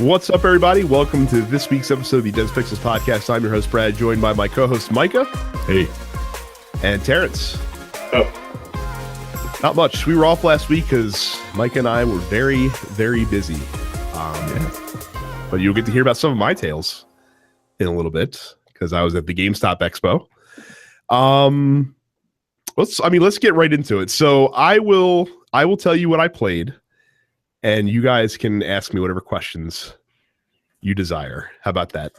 What's up, everybody? Welcome to this week's episode of the Des Pixels Podcast. I'm your host, Brad, joined by my co-host, Micah. Hey. And Terrence. Oh. Not much. We were off last week because Micah and I were very, very busy. But you'll get to hear about some of my tales in a little bit because I was at the GameStop Expo. Let's get right into it. So I will tell you what I played, and you guys can ask me whatever questions you desire. How about that?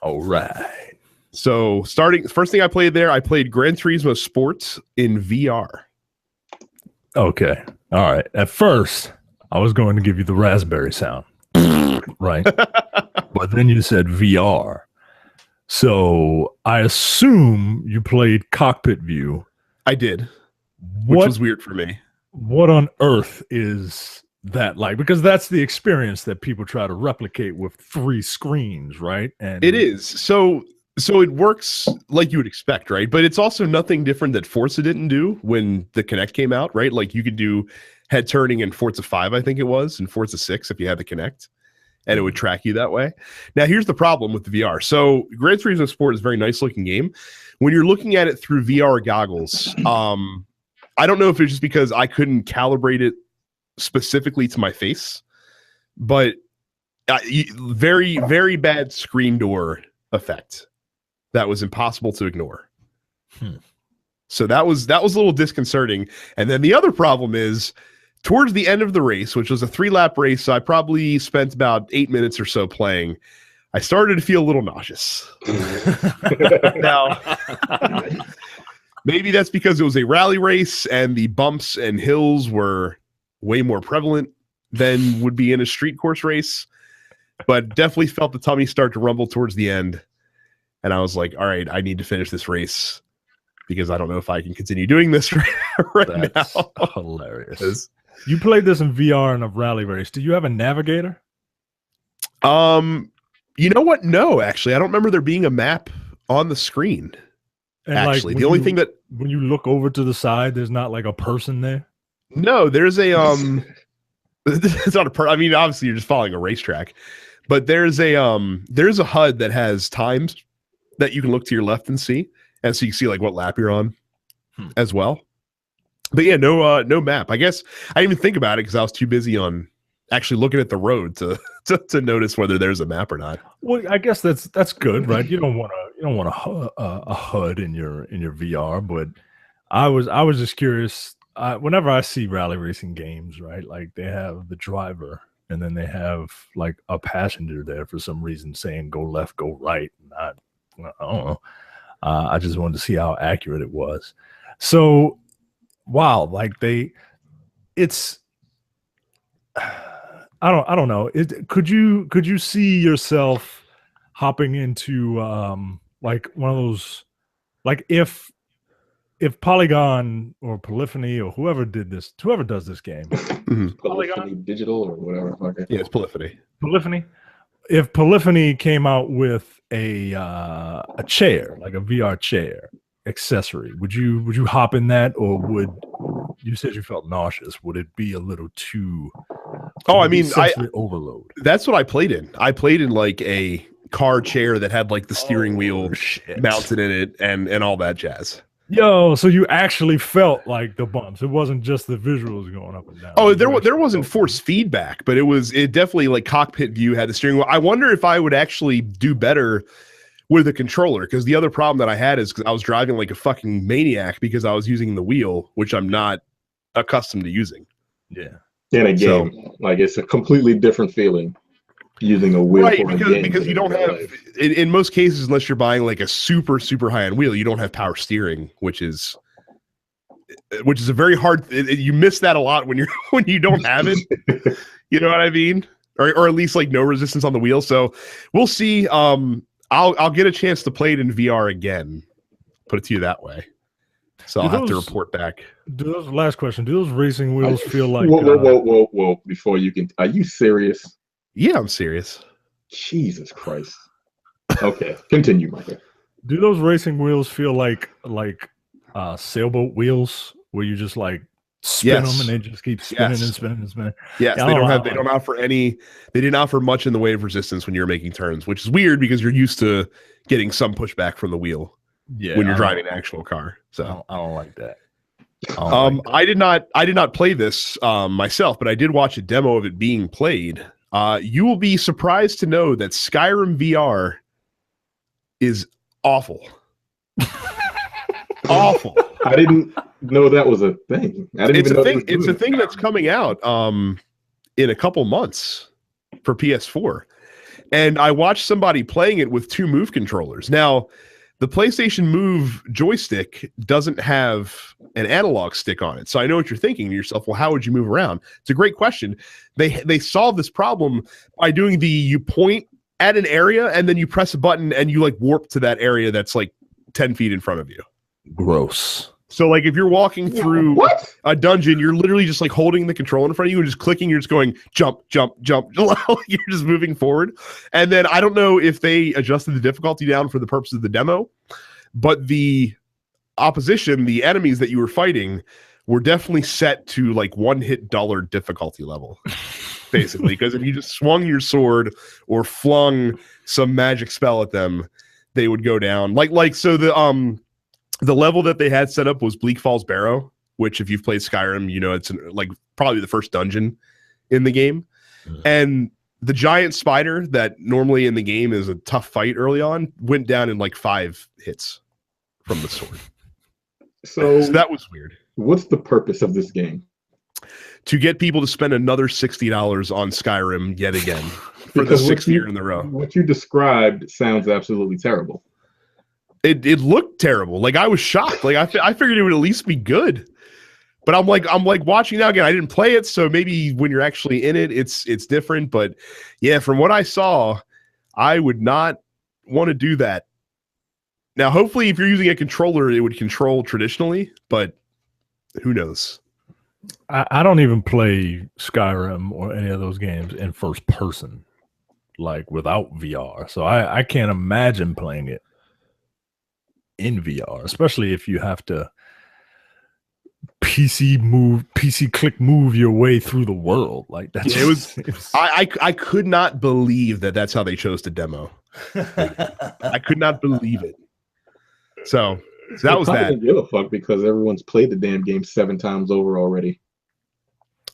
All right. So first thing I played there, I played Gran Turismo Sports in VR. Okay. All right. At first, I was going to give you the raspberry sound. Right. But then you said VR. So I assume you played cockpit view. I did, which was weird for me. What on earth is that like? Because that's the experience that people try to replicate with 3 screens, right? And it is. So it works like you would expect, right? But it's also nothing different that Forza didn't do when the Kinect came out, right? Like you could do head turning in Forza 5, I think it was, and Forza 6 if you had the Kinect, and it would track you that way. Now, here's the problem with the VR. So Gran Turismo Sport is a very nice looking game. When you're looking at it through VR goggles, I don't know if it's just because I couldn't calibrate it specifically to my face, but very, very bad screen door effect that was impossible to ignore. So that was a little disconcerting. And then the other problem is towards the end of the race, which was a 3-lap race, so I probably spent about 8 minutes or so playing, I started to feel a little nauseous. Now, maybe that's because it was a rally race and the bumps and hills were way more prevalent than would be in a street course race, but definitely felt the tummy start to rumble towards the end. And I was like, all right, I need to finish this race because I don't know if I can continue doing this right that's now. Hilarious. You played this in VR in a rally race. Do you have a navigator? You know what? No, actually, I don't remember there being a map on the screen. And actually, like the only thing that when you look over to the side, there's not like a person there. No, there's a it's not a I mean, obviously you're just following a racetrack, but there's a HUD that has times that you can look to your left and see, and so you can see like what lap you're on as well. But yeah, no map. I guess I didn't even think about it because I was too busy on actually looking at the road to notice whether there's a map or not. Well, I guess that's good, right? You don't want a HUD in your VR, but I was just curious. Whenever I see rally racing games, right, like they have the driver and then they have like a passenger there for some reason saying go left, go right. I don't know. I just wanted to see how accurate it was. So, wow, like it's. I don't know. Could you see yourself hopping into like one of those, like if Polygon or Polyphony or whoever does this game, Polyphony Digital or whatever. Okay. Yeah, it's Polyphony. Polyphony. If Polyphony came out with a chair, like a VR chair accessory, would you hop in that, or would you said you felt nauseous? Would it be a little too? Oh, I mean, overload. That's what I played in. I played in like a car chair that had like the steering wheel mounted in it and all that jazz. Yo, so you actually felt like the bumps. It wasn't just the visuals going up and down. Oh, there wasn't force feedback, but it definitely like cockpit view had the steering wheel. I wonder if I would actually do better with a controller, because the other problem that I had is because I was driving like a fucking maniac because I was using the wheel, which I'm not accustomed to using. Yeah. In a game, like it's a completely different feeling using a wheel, right? For a game because you don't have in most cases, unless you're buying like a super high end wheel, you don't have power steering, which is a very hard. You miss that a lot when you don't have it. You know what I mean? Or at least like no resistance on the wheel. So we'll see. I'll get a chance to play it in VR again. Put it to you that way. So I'll have to report back. Last question. Do those racing wheels feel like... Whoa. Before you can... Are you serious? Yeah, I'm serious. Jesus Christ. Okay, continue, Micah. Do those racing wheels feel like sailboat wheels where you just like spin them, and they just keep spinning and spinning and spinning. Yes, they don't offer any. They didn't offer much in the way of resistance when you're making turns, which is weird because you're used to getting some pushback from the wheel when you're driving an actual car. So I don't like that. I did not play this myself, but I did watch a demo of it being played. You will be surprised to know that Skyrim VR is awful. Awful. I didn't know that was a thing. It's a thing that's coming out in a couple months for PS4. And I watched somebody playing it with 2 Move controllers. Now, the PlayStation Move joystick doesn't have an analog stick on it. So I know what you're thinking to yourself, well, how would you move around? It's a great question. They solved this problem by doing you point at an area and then you press a button and you like warp to that area that's like 10 feet in front of you. Gross. So like if you're walking through a dungeon, you're literally just like holding the control in front of you and just clicking, you're just going jump, jump, jump. You're just moving forward. And then I don't know if they adjusted the difficulty down for the purpose of the demo, but the opposition, the enemies that you were fighting were definitely set to like one-hit dollar difficulty level, basically. Because if you just swung your sword or flung some magic spell at them, they would go down. So the level that they had set up was Bleak Falls Barrow, which if you've played Skyrim, you know it's like probably the first dungeon in the game. And the giant spider that normally in the game is a tough fight early on went down in like 5 hits from the sword. So that was weird. What's the purpose of this game? To get people to spend another $60 on Skyrim yet again for the 6th year in a row. What you described sounds absolutely terrible. It looked terrible. Like I was shocked. Like I figured it would at least be good. But I'm like watching now again. I didn't play it, so maybe when you're actually in it, it's different. But yeah, from what I saw, I would not want to do that. Now, hopefully, if you're using a controller, it would control traditionally, but who knows? I don't even play Skyrim or any of those games in first person, like without VR. So I can't imagine playing it in VR, especially if you have to PC click move your way through the world. Like that's I could not believe that that's how they chose to demo. I could not believe it. So that was that. Didn't give a fuck because everyone's played the damn game 7 times over already.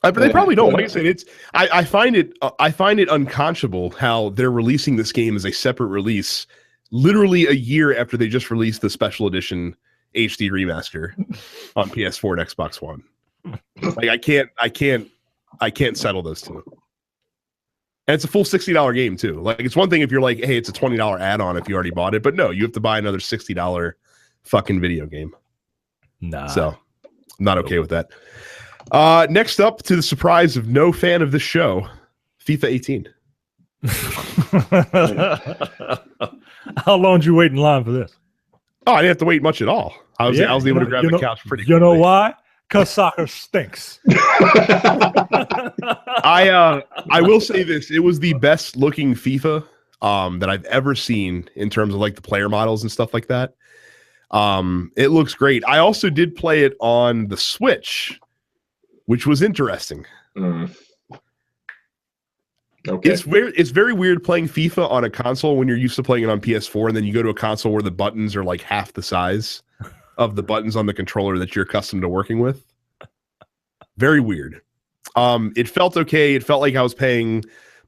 But they probably don't. Like I said, I find it unconscionable how they're releasing this game as a separate release, literally a year after they just released the special edition HD remaster on PS4 and Xbox One. Like I can't settle those two. And it's a full $60 game too. Like it's one thing if you're like, hey, it's a $20 add-on if you already bought it, but no, you have to buy another $60 fucking video game. Nah. So I'm not okay with that. Next up, to the surprise of no fan of this show, FIFA 18. How long did you wait in line for this? Oh, I didn't have to wait much at all. I was able to grab the couch pretty quickly. You know why? Because soccer stinks. I will say this. It was the best looking FIFA that I've ever seen in terms of like the player models and stuff like that. It looks great. I also did play it on the Switch, which was interesting. Okay. It's very weird playing FIFA on a console when you're used to playing it on PS4, and then you go to a console where the buttons are like half the size of the buttons on the controller that you're accustomed to working with. Very weird. It felt okay. It felt like I was playing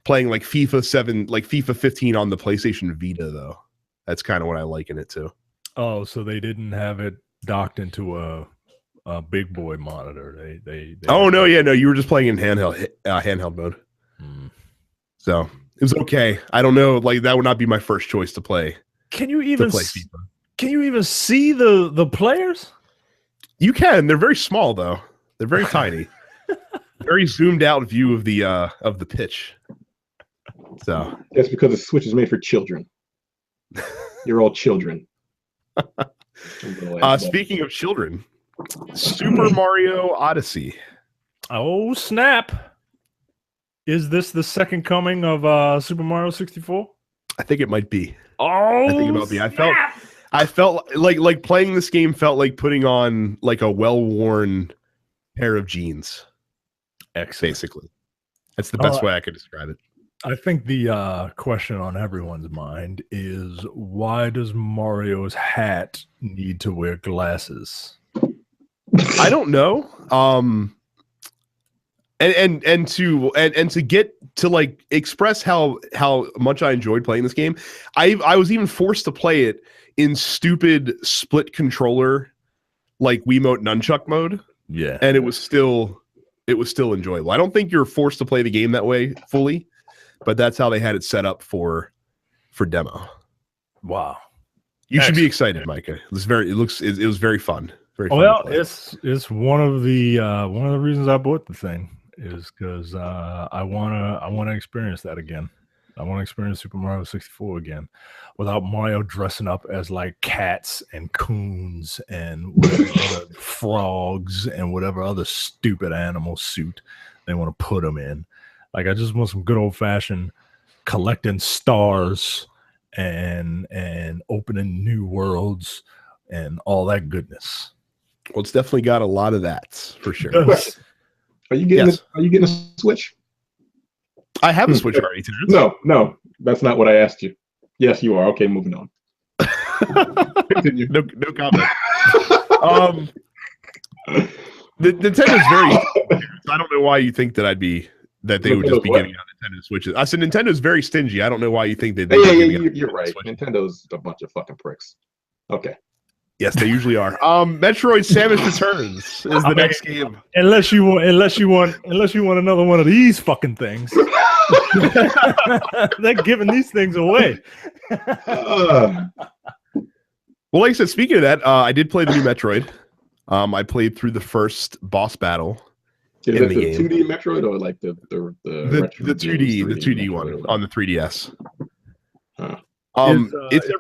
like FIFA 7, like FIFA 15 on the PlayStation Vita, though. That's kind of what I liken it to. Oh, so they didn't have it docked into a big boy monitor. They oh no, yeah, no, you were just playing in handheld mode. So it was okay. I don't know, like that would not be my first choice to play. Can you even see the players? You can. They're very small though. They're very tiny. Very zoomed out view of the pitch. So that's because the Switch is made for children. You're all children. Speaking of children, Super Mario Odyssey. Oh snap! Is this the second coming of Super Mario 64? I think it might be. Oh, I think it might be. I felt like playing this game felt like putting on like a well-worn pair of jeans. Excellent. Basically, that's the best way I could describe it. I think the question on everyone's mind is, why does Mario's hat need to wear glasses? I don't know. And to get to like express how much I enjoyed playing this game, I was even forced to play it in stupid split controller, like Wiimote nunchuck mode. Yeah, and it was still enjoyable. I don't think you're forced to play the game that way fully, but that's how they had it set up for demo. Wow, you should be excited, Micah. It was very fun. Very fun. Well, it's one of the reasons I bought the thing is because I wanna experience that again. I want to experience Super Mario 64 again without Mario dressing up as like cats and coons and whatever other frogs and whatever other stupid animal suit they want to put him in. Like, I just want some good old fashioned collecting stars and opening new worlds and all that goodness. Well, it's definitely got a lot of that for sure. Are you getting a Switch? I have a Switch already, Terrence. No, that's not what I asked you. Yes, you are. Okay, moving on. Continue. No comment. The Nintendo's very. I don't know why you think that they would just be giving out Nintendo Switches. I said Nintendo's very stingy. I don't know why you think that. You're right. Nintendo's a bunch of fucking pricks. Okay. Yes, they usually are. Metroid: Samus Returns is the next game. Unless you want another one of these fucking things. They're giving these things away. Well, like I said, speaking of that, I did play the new Metroid. I played through the first boss battle. Is that the 2D Metroid or like the 2D one on the 3DS? Huh. It's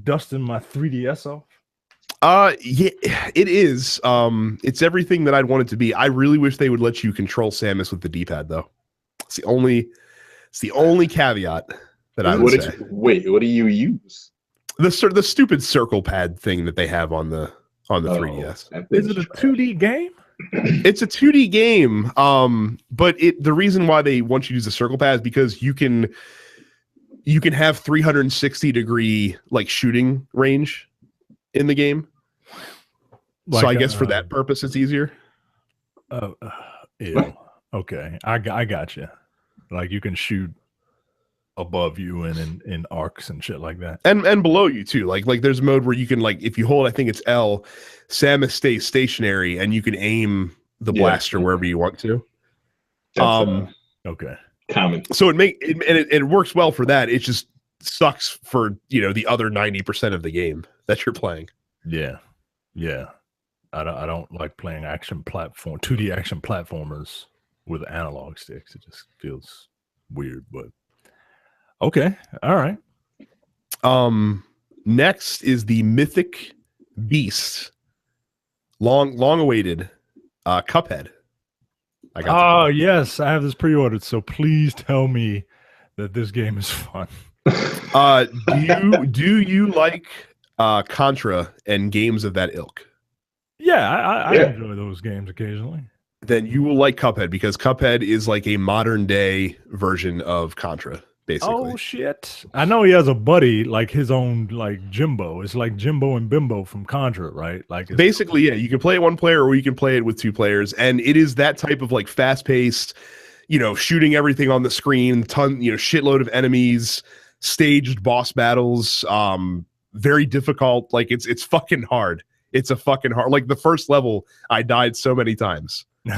dusting my 3DS off. Yeah, it is. It's everything that I'd want it to be. I really wish they would let you control Samus with the D-pad, though. It's the only caveat that I would say. Wait, what do you use? The stupid circle pad thing that they have on the 3DS. Is it a 2D game? It's a 2D game. But the reason why they want you to use the circle pad is because you can have 360-degree like shooting range in the game. So I guess for that purpose, it's easier. Yeah. Okay, I got you. Like, you can shoot above you and in arcs and shit like that, and below you too. Like there's a mode where you can, like, if you hold, I think it's L, Samus stays stationary and you can aim the blaster wherever you want to. Okay. Common. So it works well for that. It just sucks for the other 90% of the game that you're playing. Yeah. I don't like playing 2D action platformers with analog sticks. It just feels weird, but okay. All right. Next is the Mythic Beast. Long awaited Cuphead. Yes, I have this pre-ordered, so please tell me that this game is fun. Do you like Contra and games of that ilk? Yeah, I enjoy those games occasionally. Then you will like Cuphead, because Cuphead is like a modern day version of Contra, basically. Oh shit! I know he has a buddy, like his own, like Jimbo. It's like Jimbo and Bimbo from Contra, right? Like, basically, yeah. You can play it one player, or you can play it with two players, and it is that type of like fast paced, shooting everything on the screen, shitload of enemies, staged boss battles, very difficult. Like, it's fucking hard. It's a fucking hard. Like, the first level, I died so many times in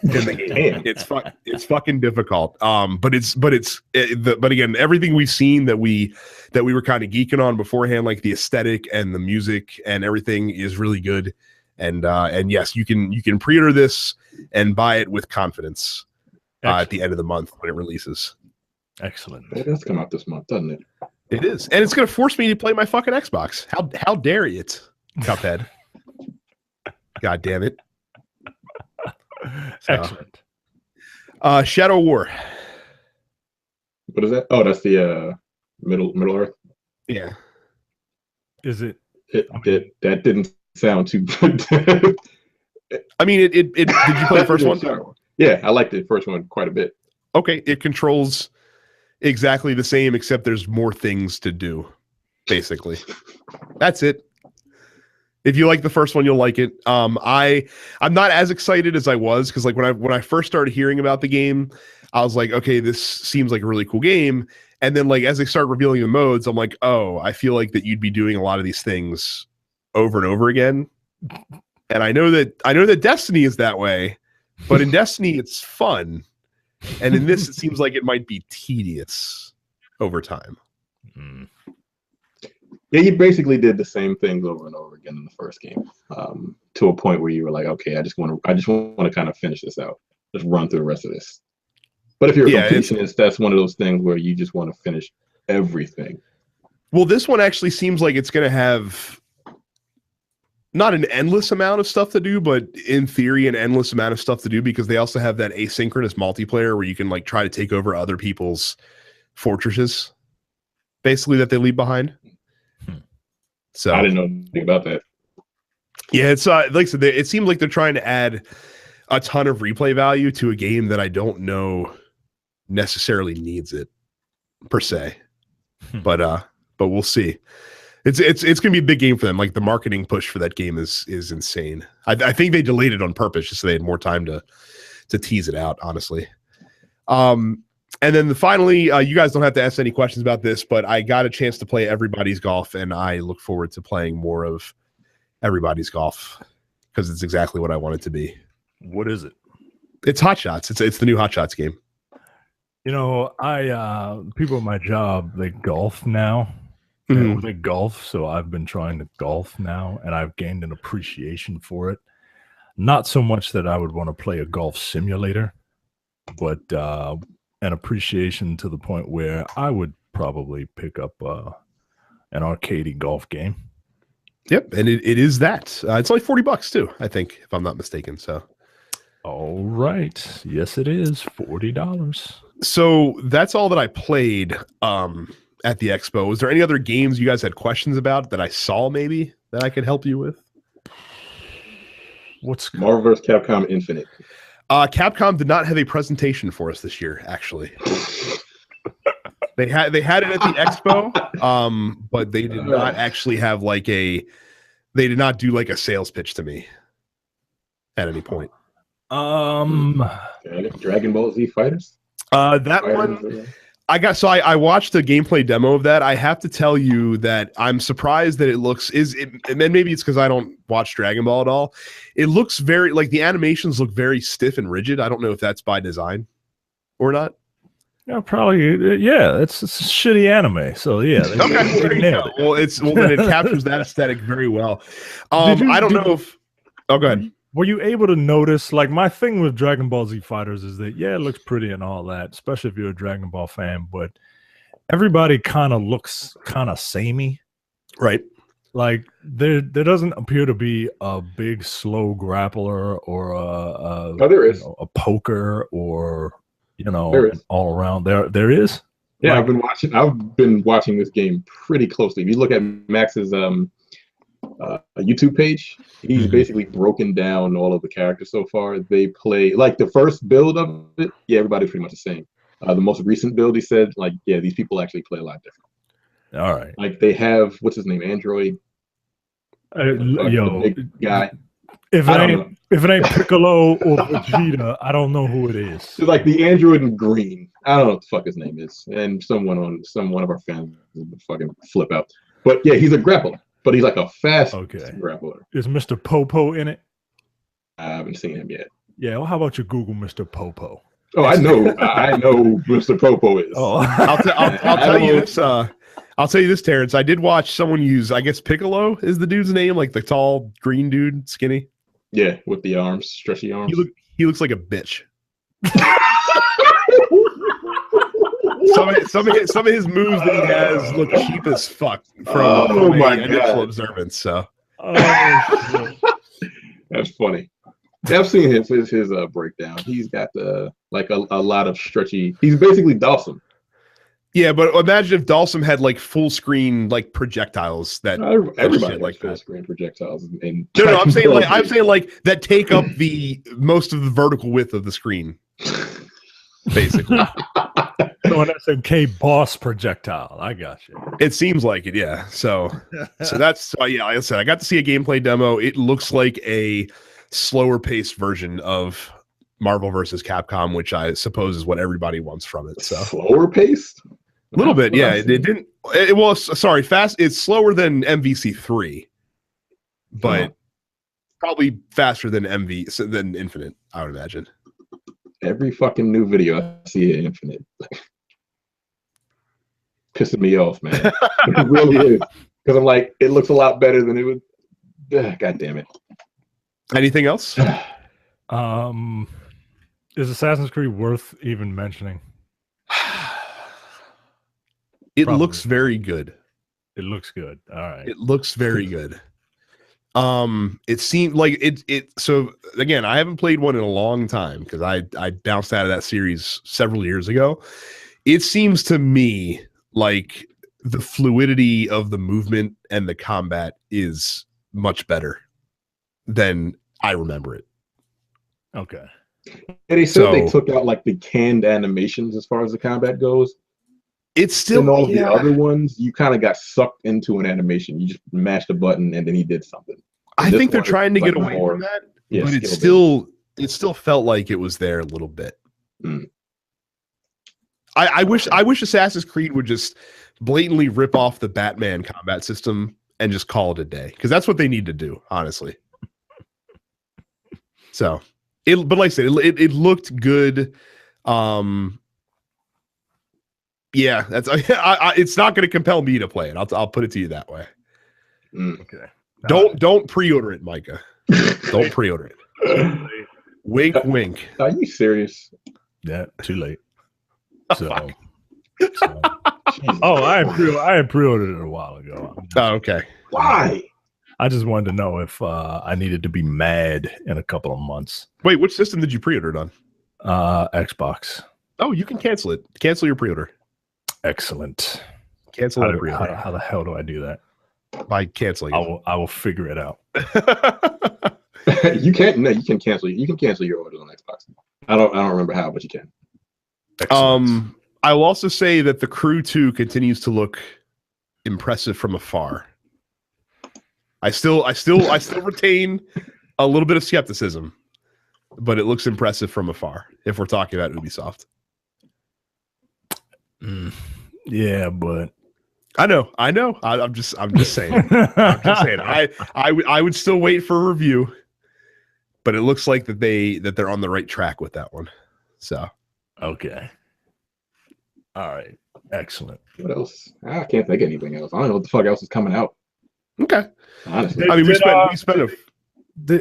the game. It's fucking difficult. But again, everything we've seen that we were kind of geeking on beforehand, like the aesthetic and the music and everything, is really good. And yes, you can pre-order this and buy it with confidence at the end of the month when it releases. Excellent. It does come out this month, doesn't it? It is, and it's going to force me to play my fucking Xbox. How dare it, Cuphead? God damn it! So. Excellent. Shadow War. What is that? Oh, that's the Middle Earth. Yeah. Is it? That didn't sound too good. I mean, did you play the first one? Yeah, I liked the first one quite a bit. Okay, it controls exactly the same, except there's more things to do. Basically, that's it. If you like the first one, you'll like it. I'm not as excited as I was because like when I first started hearing about the game, I was like, okay, this seems like a really cool game. And then like as they start revealing the modes, I'm like, oh, I feel like that you'd be doing a lot of these things over and over again. And I know that Destiny is that way, but in Destiny it's fun. And in this, it seems like it might be tedious over time. Mm. Yeah, you basically did the same things over and over again in the first game, to a point where you were like, okay, I just want to kind of finish this out, just run through the rest of this. But if you're a completionist, that's one of those things where you just want to finish everything. Well, this one actually seems like it's going to have not an endless amount of stuff to do, but in theory, an endless amount of stuff to do because they also have that asynchronous multiplayer where you can like try to take over other people's fortresses, basically, that they leave behind. So I didn't know anything about that. Yeah, it's like I said, it seems like they're trying to add a ton of replay value to a game that I don't know necessarily needs it per se. But we'll see. It's gonna be a big game for them. Like the marketing push for that game is insane. I think they delayed it on purpose just so they had more time to tease it out, honestly. And then finally, you guys don't have to ask any questions about this, but I got a chance to play Everybody's Golf, and I look forward to playing more of Everybody's Golf because it's exactly what I want it to be. What is it? It's Hot Shots. It's the new Hot Shots game. You know, people at my job, they golf now. Mm-hmm. They golf, so I've been trying to golf now, and I've gained an appreciation for it. Not so much that I would want to play a golf simulator, but an appreciation to the point where I would probably pick up an arcade golf game. Yep, and it is that. It's only $40 too, I think, if I'm not mistaken. So, all right, yes, it is $40. So that's all that I played at the expo. Was there any other games you guys had questions about that I saw maybe that I could help you with? What's Marvel vs. Capcom Infinite? Capcom did not have a presentation for us this year, actually. They had it at the expo, but they did not actually have they did not do like a sales pitch to me at any point. Dragon Ball Z Fighters? One I watched a gameplay demo of that. I have to tell you that I'm surprised that and maybe it's because I don't watch Dragon Ball at all. It looks very like the animations look very stiff and rigid. I don't know if that's by design or not. Yeah, probably. Yeah, it's a shitty anime. So yeah. Okay, well, then it captures that aesthetic very well. I don't know if. Oh, go ahead. Were you able to notice, like, my thing with Dragon Ball Z Fighters is that, yeah, it looks pretty and all that, especially if you're a Dragon Ball fan, but everybody kind of looks kind of samey. Right. Like, there doesn't appear to be a big, slow grappler or a poker or, all around. There is? Yeah, I've been watching this game pretty closely. If you look at Max's YouTube page, he's basically broken down all of the characters so far. They play like the first build of it. Yeah, everybody's pretty much the same. The most recent build, he said, like, yeah, these people actually play a lot different. All right. Like they have what's his name, Android. The big guy. If it ain't Piccolo or Vegeta, I don't know who it is. It's like the android in green. I don't know what the fuck his name is, and one of our fans would fucking flip out. But yeah, he's a grappler. But he's like a fast grappler. Is Mr. Popo in it? I haven't seen him yet. Yeah, well, how about you Google Mr. Popo? Oh, I know who Mr. Popo is. Oh, I'll tell you this. I'll tell you this, Terrence. I did watch someone use, I guess Piccolo is the dude's name, like the tall green dude, skinny. Yeah, with the arms, stretchy arms. He looks like a bitch. Some of his moves that he has look cheap as fuck from my initial observance. So that's funny. Yeah, I've seen his breakdown. He's got a lot of stretchy. He's basically Dawson. Yeah, but imagine if Dalsum had like full screen like projectiles that everybody like full screen projectiles. And no, I'm saying like that take up the most of the vertical width of the screen, basically. So an SMK boss projectile. I got you. It seems like it, yeah. So that's yeah. Like I said, I got to see a gameplay demo. It looks like a slower paced version of Marvel versus Capcom, which I suppose is what everybody wants from it. So slower paced. A little bit, yeah. It didn't. It was sorry, fast. It's slower than MVC3, but probably faster than than Infinite. I would imagine. Every fucking new video I see at Infinite, pissing me off, man. It really is, because I'm like, it looks a lot better than it would. God damn it. Anything else? Is Assassin's Creed worth even mentioning? It looks very good. It looks good. All right. It looks very good. It seemed like it so again, I haven't played one in a long time because I bounced out of that series several years ago. It seems to me like the fluidity of the movement and the combat is much better than I remember it. Okay. And they said they took out like the canned animations as far as the combat goes. It's still in all the other ones, you kind of got sucked into an animation. You just mashed a button and then he did something. I think they're trying to get away from that, but it still felt like it was there a little bit. I wish Assassin's Creed would just blatantly rip off the Batman combat system and just call it a day, because that's what they need to do, honestly. So, but like I said, it looked good. Yeah, that's it's not going to compel me to play it. I'll put it to you that way. Okay. Don't pre-order it, Micah. Don't pre-order it. Wink, wink. Are you serious? Yeah, too late. So I had pre-ordered it a while ago. Okay. Why? I just wanted to know if I needed to be mad in a couple of months. Wait, which system did you pre-order it on? Xbox. Oh, you can cancel it. Cancel your pre-order. Excellent. Cancel the pre-order. How the hell do I do that? By canceling it. I will figure it out. You can't. No, you can cancel. You can cancel your orders on Xbox. I don't remember how, but you can. Excellent. I will also say that the Crew 2 continues to look impressive from afar. I still retain a little bit of skepticism, but it looks impressive from afar if we're talking about Ubisoft. Yeah, but I know. I'm just saying. I'm just saying. I would still wait for a review, but it looks like that they're on the right track with that one. So okay. All right. Excellent. What else? I can't think of anything else. I don't know what the fuck else is coming out. Okay. Honestly, I mean, we spent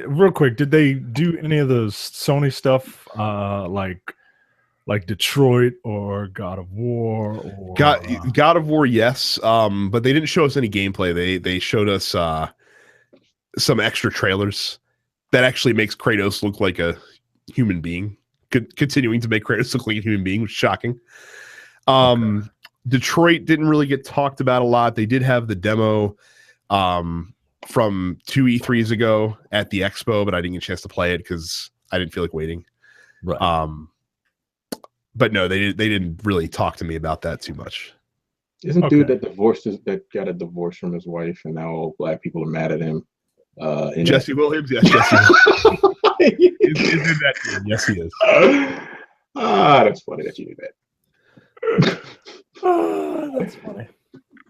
real quick. Did they do any of the Sony stuff, like Detroit or God of War? Or God of War, yes. But they didn't show us any gameplay. They showed us some extra trailers that actually makes Kratos look like a human being. Continuing to make Kratos look like a human being was shocking. Okay. Detroit didn't really get talked about a lot. They did have the demo from 2 E3s ago at the Expo, but I didn't get a chance to play it because I didn't feel like waiting. Right. But no, they didn't really talk to me about that too much. Isn't dude that got a divorce from his wife, and now all black people are mad at him? Jesse Williams, yes, Jesse. is in that game. Yes, he is. That's funny that you knew that. That's funny.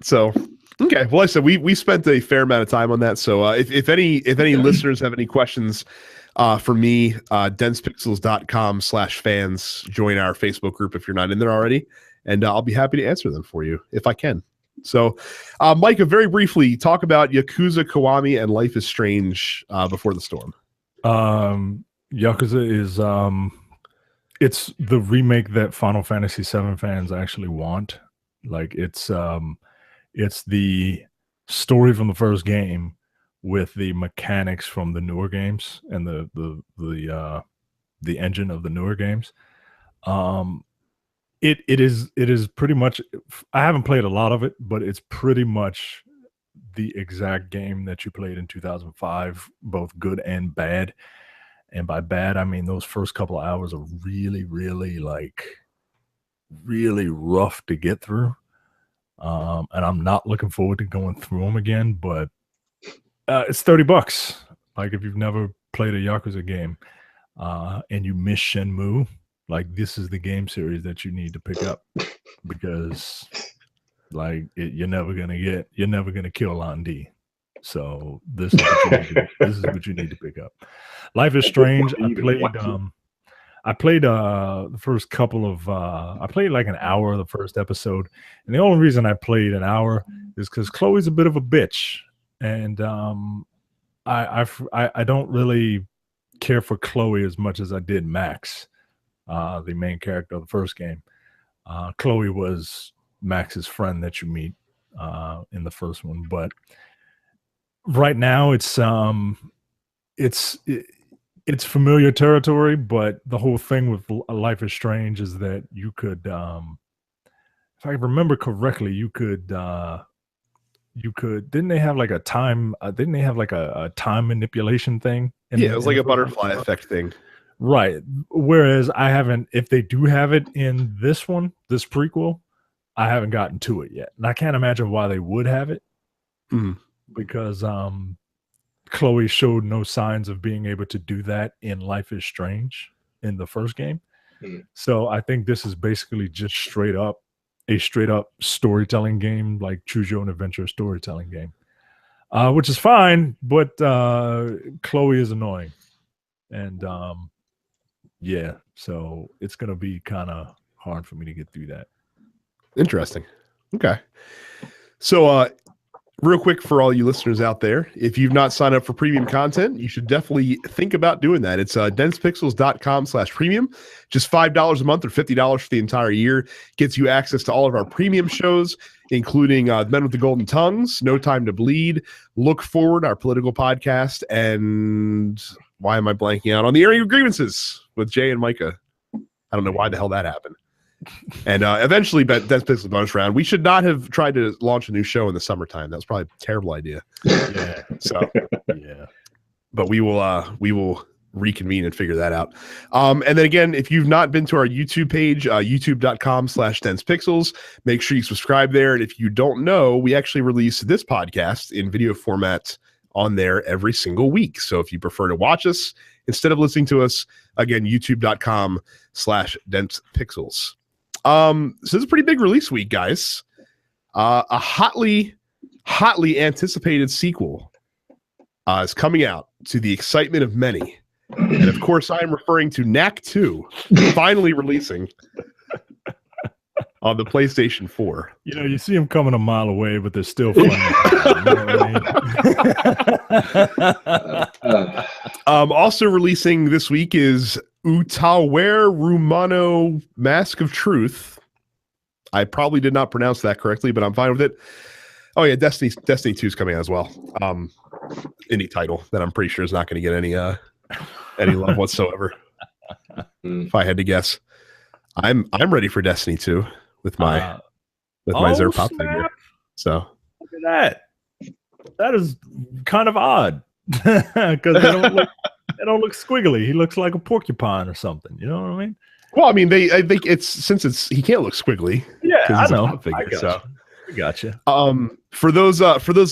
So, okay. Well, I said we spent a fair amount of time on that. So, if any listeners have any questions for me, densepixels.com/fans, join our Facebook group if you're not in there already, and I'll be happy to answer them for you if I can. So, Micah, very briefly, talk about Yakuza Kiwami and Life is Strange Before the Storm. Yakuza is it's the remake that Final Fantasy VII fans actually want. Like it's the story from the first game with the mechanics from the newer games and the engine of the newer games. It is pretty much. I haven't played a lot of it, but it's pretty much the exact game that you played in 2005, both good and bad. And by bad, I mean those first couple of hours are really, really really rough to get through. And I'm not looking forward to going through them again. But it's $30. Like if you've never played a Yakuza game and you miss Shenmue, like this is the game series that you need to pick up because like you're never gonna kill Lon D. So this is what you need to pick up. Life is Strange. I played the first couple of I played like an hour of the first episode, and the only reason I played an hour is because Chloe's a bit of a bitch, and I don't really care for Chloe as much as I did Max, the main character of the first game. Chloe was Max's friend that you meet in the first one, but right now it's familiar territory. But the whole thing with Life is Strange is that you could, if I remember correctly, you could. Didn't they have like a time? Didn't they have like a time manipulation thing? It was like a butterfly effect thing. Right. Whereas I haven't, if they do have it in this one, this prequel, I haven't gotten to it yet. And I can't imagine why they would have it. Because Chloe showed no signs of being able to do that in Life is Strange in the first game. So I think this is basically just a straight up storytelling game, like choose your own adventure storytelling game. Which is fine, but Chloe is annoying. And yeah, so it's gonna be kind of hard for me to get through that. Interesting. Okay. So real quick for all you listeners out there, if you've not signed up for premium content, you should definitely think about doing that. It's densepixels.com/premium. Just $5 a month or $50 for the entire year. Gets you access to all of our premium shows, including Men with the Golden Tongues, No Time to Bleed, Look Forward, our political podcast, and why am I blanking out on the Airing of Grievances with Jay and Micah? I don't know why the hell that happened. And eventually, Dense Pixels bonus round. We should not have tried to launch a new show in the summertime. That was probably a terrible idea. Yeah. So yeah, but we will reconvene and figure that out. And then again, if you've not been to our YouTube page, youtube.com/densepixels, make sure you subscribe there. And if you don't know, we actually release this podcast in video format on there every single week. So if you prefer to watch us instead of listening to us, again, youtube.com/densepixels. So this is a pretty big release week, guys. A hotly anticipated sequel is coming out to the excitement of many. And of course, I am referring to Knack 2 finally releasing on the PlayStation 4. You know, you see them coming a mile away, but they're still fun. You know what I mean? Also releasing this week is Utaware Rumano Mask of Truth. I probably did not pronounce that correctly, but I'm fine with it. Oh yeah, Destiny 2 is coming out as well. Indie title that I'm pretty sure is not going to get any love whatsoever. If I had to guess, I'm ready for Destiny 2 with my Zer Pop figure. So look at that. That is kind of odd because they don't look squiggly. He looks like a porcupine or something. You know what I mean? Well, I mean, I think he can't look squiggly. Yeah, I know. I gotcha. For those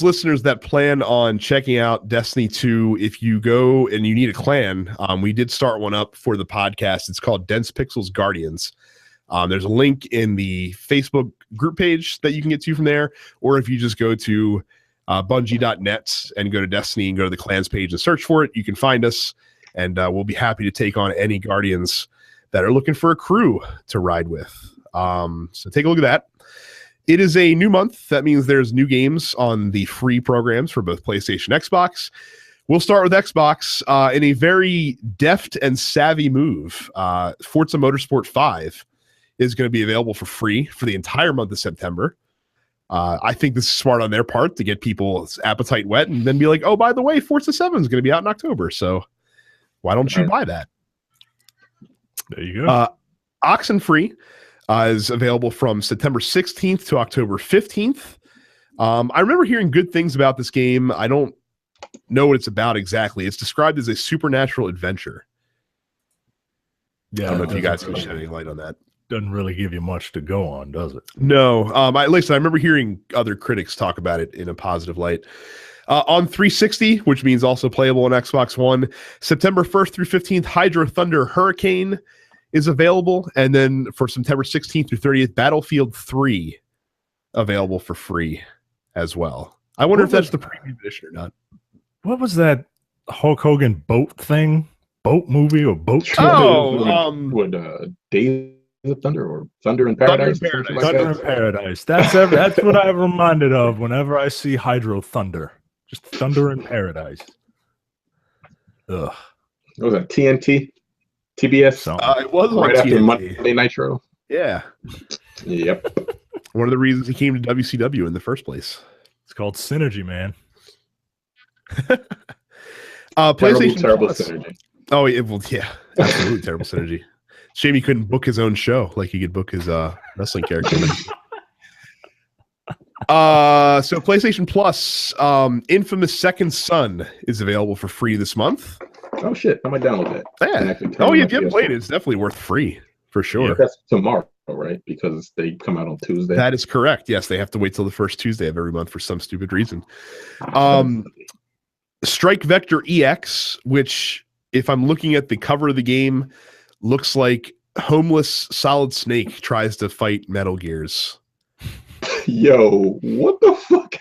listeners that plan on checking out Destiny 2, if you go and you need a clan, we did start one up for the podcast. It's called Dense Pixels Guardians. There's a link in the Facebook group page that you can get to from there, or if you just go to bungie.net and go to Destiny and go to the clans page and search for it, you can find us, and we'll be happy to take on any Guardians that are looking for a crew to ride with. So take a look at that. It is a new month. That means there's new games on the free programs for both PlayStation and Xbox. We'll start with Xbox in a very deft and savvy move. Forza Motorsport 5 is going to be available for free for the entire month of September. I think this is smart on their part to get people's appetite wet and then be like, oh, by the way, Forza 7 is going to be out in October. So why don't you buy that? There you go. Oxenfree is available from September 16th to October 15th. I remember hearing good things about this game. I don't know what it's about exactly. It's described as a supernatural adventure. Yeah, I don't know if you guys can shed any light on that. Doesn't really give you much to go on, does it? No. At least I remember hearing other critics talk about it in a positive light. On 360, which means also playable on Xbox One, September 1st through 15th, Hydro Thunder Hurricane is available. And then for September 16th through 30th, Battlefield 3 available for free as well. I wonder if that's the premium edition or not. What was that Hulk Hogan boat thing? Boat movie or boat? Days of Thunder or Thunder in Paradise? Thunder in Paradise. That's what I'm reminded of whenever I see Hydro Thunder. Just Thunder in Paradise. Ugh. What was that? TNT? TBS? It was right on after TNT. Monday Nitro. Yeah. Yep. One of the reasons he came to WCW in the first place. It's called Synergy, man. PlayStation terrible Plus. synergy. Oh, yeah, absolutely terrible synergy. Shame he couldn't book his own show like he could book his wrestling character. So PlayStation Plus, Infamous Second Son is available for free this month. Oh shit! I might download that. Yeah. Oh, if you haven't played it, it's definitely worth free for sure. Yeah, that's tomorrow, right? Because they come out on Tuesday. That is correct. Yes, they have to wait till the first Tuesday of every month for some stupid reason. Strike Vector EX, which, if I'm looking at the cover of the game, looks like homeless Solid Snake tries to fight Metal Gears. Yo, what the fuck?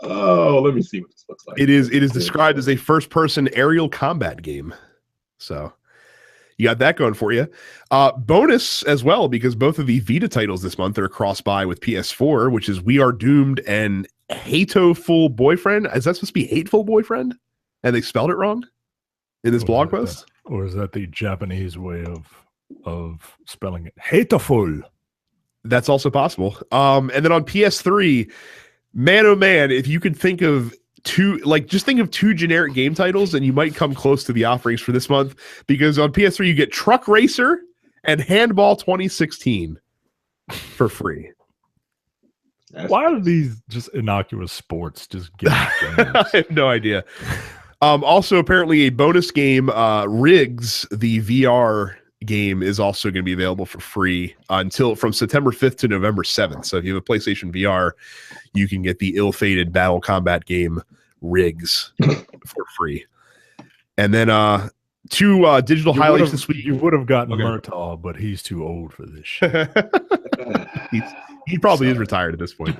Oh, let me see what this looks like. It is described as a first-person aerial combat game. So you got that going for you. Bonus as well, because both of the Vita titles this month are cross-buy with PS4, which is We Are Doomed and Hateful Boyfriend. Is that supposed to be Hateful Boyfriend? And they spelled it wrong in this blog post? Or is that the Japanese way of spelling it? Hateful. That's also possible. And then on PS3, man, oh man, if you could think of two generic game titles, and you might come close to the offerings for this month, because on PS3 you get Truck Racer and Handball 2016 for free. Why are these just innocuous sports just getting games? I have no idea. Also, apparently a bonus game, Riggs, the VR game, is also going to be available for free until from September 5th to November 7th. So if you have a PlayStation VR, you can get the ill-fated battle combat game Riggs for free. And then two digital highlights this week. You would have gotten Murtaugh, but he's too old for this shit. He probably is retired at this point.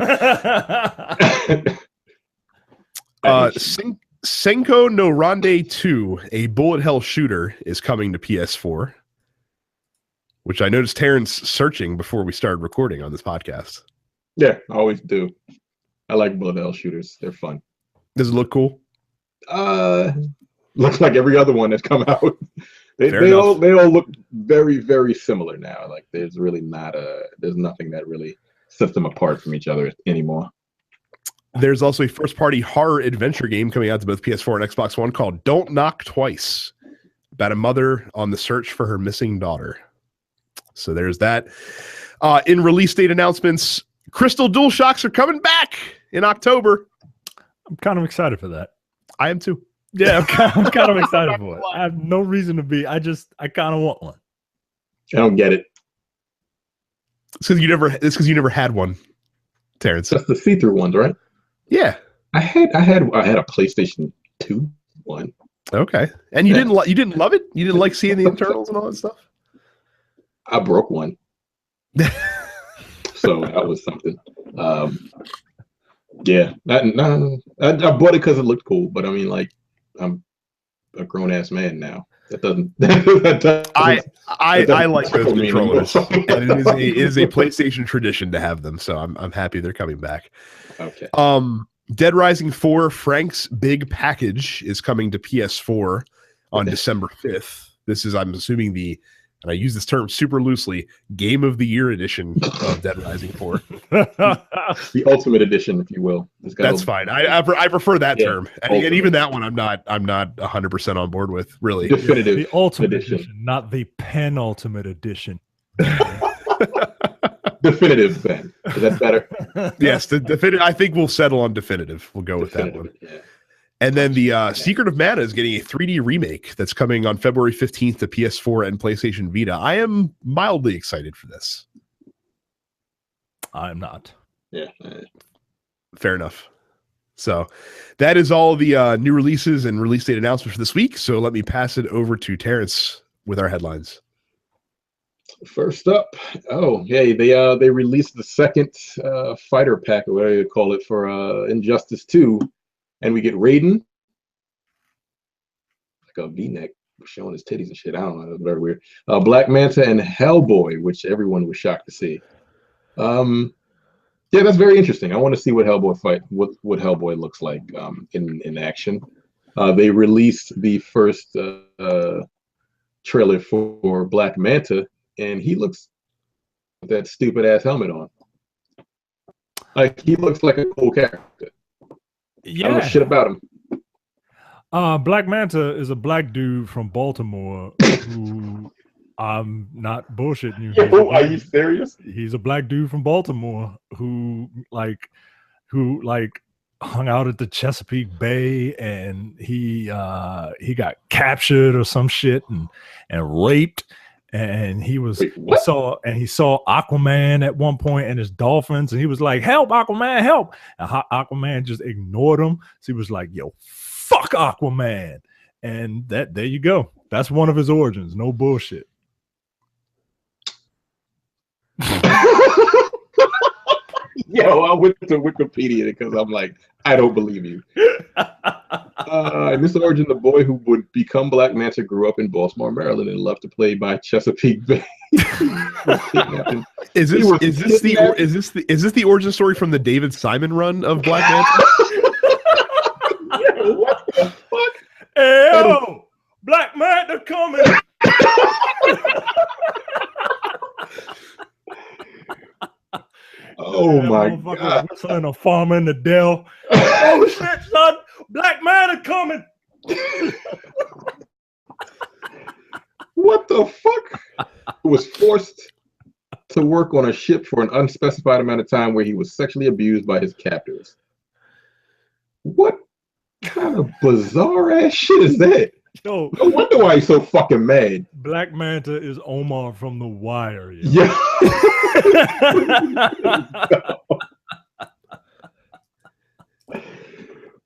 Senko no Rande 2, a bullet hell shooter, is coming to PS4, which I noticed Terrence searching before we started recording on this podcast. Yeah, I always do. I like bullet hell shooters. They're fun. Does it look cool? Looks like every other one that's come out. They all look very, very similar now. Like there's really there's nothing that really sets them apart from each other anymore. There's also a first-party horror adventure game coming out to both PS4 and Xbox One called Don't Knock Twice, about a mother on the search for her missing daughter. So there's that. In release date announcements, Crystal DualShocks are coming back in October. I'm kind of excited for that. I am too. Yeah, I'm kind of excited for it. I have no reason to be. I kind of want one. I don't get it. It's because you never had one, Terrence. That's the see-through ones, right? Yeah. I had a PlayStation 2 one. Okay. And you didn't love it? You didn't like seeing the internals and all that stuff? I broke one. So that was something. Yeah. I bought it because it looked cool, but I mean, like, I'm a grown ass man now. That doesn't. I like those controllers. And it is a PlayStation tradition to have them, so I'm happy they're coming back. Okay. Dead Rising 4 Frank's Big Package is coming to PS4 on December 5th. This is, I'm assuming, the and I use this term super loosely, Game of the Year edition of Dead Rising 4. The Ultimate Edition, if you will. That's fine. I prefer that term, and even that one I'm not 100% on board with. Really, definitive. The Ultimate edition, not the penultimate edition. Definitive, Ben. Is that better? Yes, the definitive. I think we'll settle on definitive. We'll go with that one. Yeah. And then the Secret of Mana is getting a 3D remake that's coming on February 15th to PS4 and PlayStation Vita. I am mildly excited for this. I'm not. Yeah. Fair enough. So that is all the new releases and release date announcements for this week. So let me pass it over to Terrence with our headlines. First up, they released the second fighter pack, or whatever you call it, for Injustice 2. And we get Raiden, like a V-neck, showing his titties and shit. I don't know. That's very weird. Black Manta and Hellboy, which everyone was shocked to see. Yeah, that's very interesting. I want to see what Hellboy looks like in action. They released the first trailer for Black Manta, and he looks with that stupid ass helmet on. Like, he looks like a cool character. Yeah. I don't know shit about him. Black Manta is a black dude from Baltimore who I'm not bullshitting you. Yo, are you serious? He's a black dude from Baltimore who hung out at the Chesapeake Bay, and he got captured or some shit and raped. And he saw Aquaman at one point and his dolphins, and he was like, "Help, Aquaman, help!" And Aquaman just ignored him. So he was like, "Yo, fuck Aquaman," and there you go. That's one of his origins. No bullshit. Yo, I went to Wikipedia because I'm like, I don't believe you. In this origin, the boy who would become Black Manta grew up in Baltimore, Maryland, and loved to play by Chesapeake Bay. Is this the origin story from the David Simon run of Black Manta? Yo, what the fuck? Hey, yo, Black Manta coming. Oh my god! Whistling a farmer in the Dell. Oh shit, son! Black Manta coming. What the fuck? He was forced to work on a ship for an unspecified amount of time, where he was sexually abused by his captors. What kind of bizarre ass shit is that? Yo, no wonder why he's so fucking mad. Black Manta is Omar from The Wire. Yeah.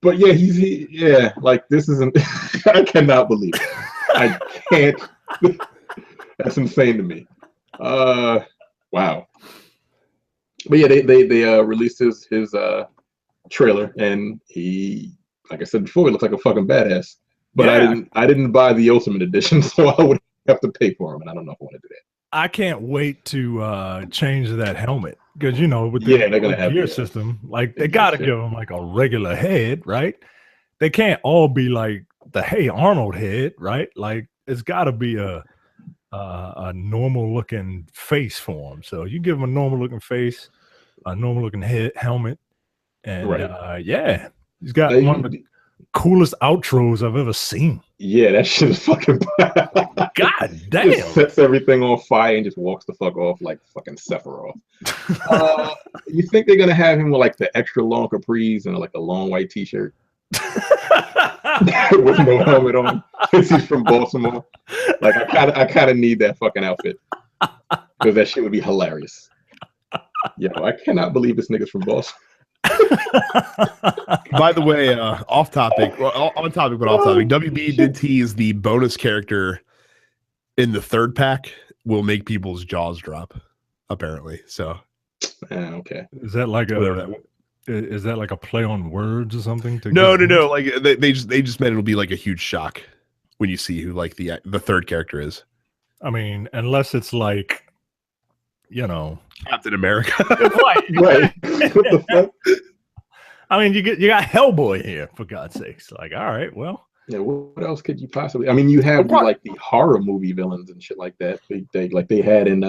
But yeah, like, this isn't. I cannot believe it. I can't. That's insane to me. Wow. But yeah, they released his trailer, and he, like I said before, he looks like a fucking badass. But yeah. I didn't buy the Ultimate Edition, so I would have to pay for him, and I don't know if I want to do that. I can't wait to change that helmet, because with they're gonna have gear system, like, they gotta give him like a regular head, right? They can't all be like the Hey Arnold head, right? Like, it's got to be a normal looking face for him. So you give him a normal looking face, a normal looking helmet, and yeah, he's got one of the coolest outros I've ever seen. Yeah, that shit is fucking bad. God damn. Just sets everything on fire and just walks the fuck off like fucking Sephiroth. You think they're gonna have him with like the extra long capris and like a long white t-shirt with no helmet on, since he's from Baltimore? Like, I kind of need that fucking outfit, because that shit would be hilarious. Yo, I cannot believe this nigga's from Baltimore. By the way, off topic, well, on topic, but off topic. WB did tease the bonus character in the third pack will make people's jaws drop, apparently. So, okay, is that like a play on words or something? No. Like, they just meant it'll be like a huge shock when you see who like the third character is. I mean, unless it's like, Captain America. Right. What the fuck? I mean, you got Hellboy here, for God's sakes. Like, all right, well, Yeah, what else could you possibly? I mean, you have like the horror movie villains and shit like that. They had in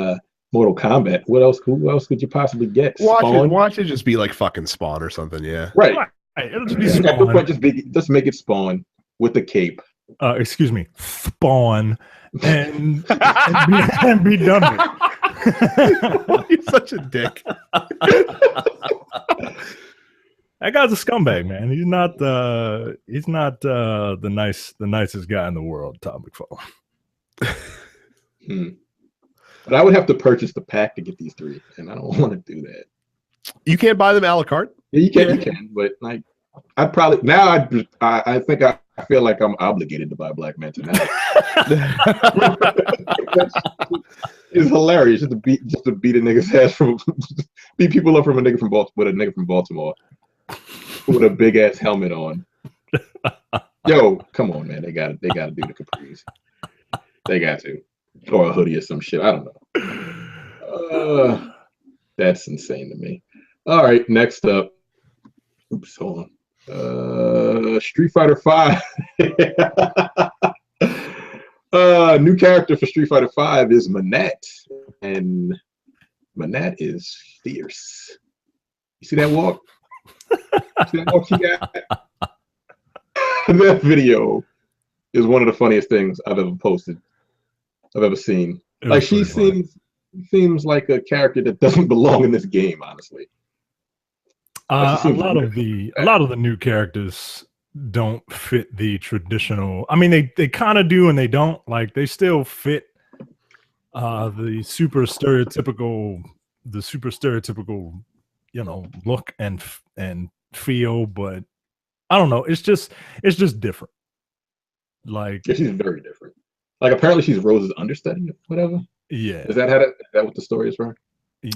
Mortal Kombat. What else? Who else could you possibly get? Watch it just be like fucking Spawn or something. Yeah. Right. It'll just be Spawn. Just make it Spawn with the cape. Excuse me, Spawn, and be done with it. You're such a dick. That guy's a scumbag, man. He's not the nicest guy in the world, Tom McFarlane. But I would have to purchase the pack to get these 3, and I don't want to do that. You can't buy them a la carte? Yeah, you can, but like I'd probably now I think I feel like I'm obligated to buy Black Manta now. It's hilarious just to beat a nigga's ass beat people up from a nigga from Baltimore with a big ass helmet on. Yo, come on, man. They gotta do the capris. They got to. Or a hoodie or some shit. I don't know. That's insane to me. All right, next up. Oops, hold on. Street Fighter 5. New character for Street Fighter 5 is Manette. And Manette is fierce. You see that walk? See that walk she got? That video is one of the funniest things I've ever seen. Like she seems like a character that doesn't belong in this game, honestly. A lot of the new characters don't fit the traditional. I mean, they kind of do and they don't. Like they still fit the super stereotypical, look and feel, but I don't know. It's just different. Like she's very different. Like apparently she's Rose's understudy or whatever. Yeah. Is that what the story is for?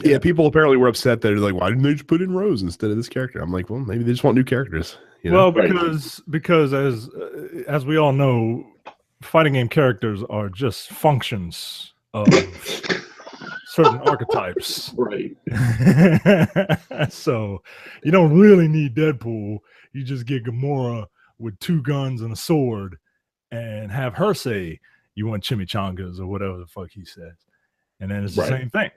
Yeah, people apparently were upset that they're like, why didn't they just put in Rose instead of this character? I'm like, well, maybe they just want new characters. You know? Well, because as we all know, fighting game characters are just functions of certain archetypes. Right. So you don't really need Deadpool. You just get Gamora with 2 guns and a sword and have her say you want chimichangas or whatever the fuck he says. And then it's the same thing.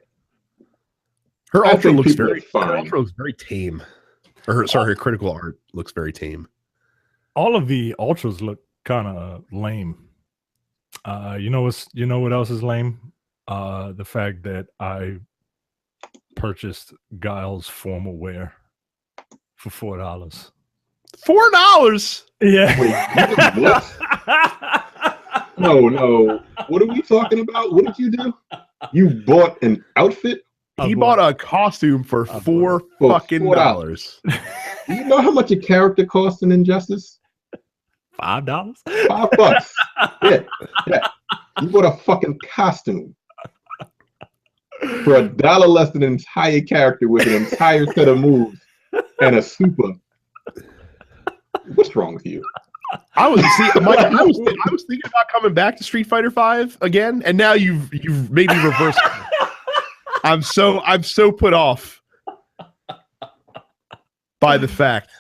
Her ultra looks very tame. Her critical art looks very tame. All of the ultras look kind of lame. You know what else is lame? The fact that I purchased Guile's formal wear for $4. $4? Yeah. Wait, what? No. What are we talking about? What did you do? You bought an outfit? He bought a costume for $4 fucking dollars. Do you know how much a character costs in Injustice? $5? $5. Yeah. You bought a fucking costume for $1 less than an entire character with an entire set of moves and a super. What's wrong with you? I was thinking about coming back to Street Fighter 5 again, and now you've made me reverse. I'm so put off by the fact.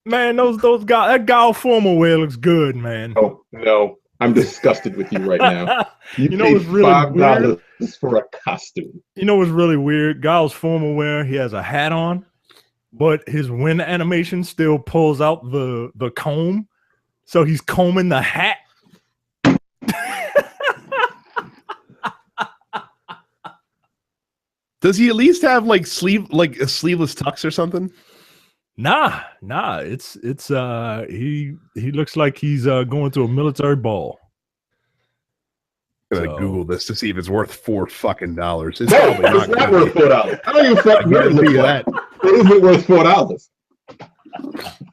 Man, that Guile formal wear looks good, man. Oh no, I'm disgusted with you right now. You know what's really $5 for a costume. You know what's really weird? Guile's formal wear, he has a hat on, but his wind animation still pulls out the comb, so he's combing the hat. Does he at least have like a sleeveless tux or something? Nah. It's he looks like he's going to a military ball. I'm gonna Google this to see if it's worth $4 fucking dollars. It's probably not worth $4. I don't even fucking know that. It isn't worth $4.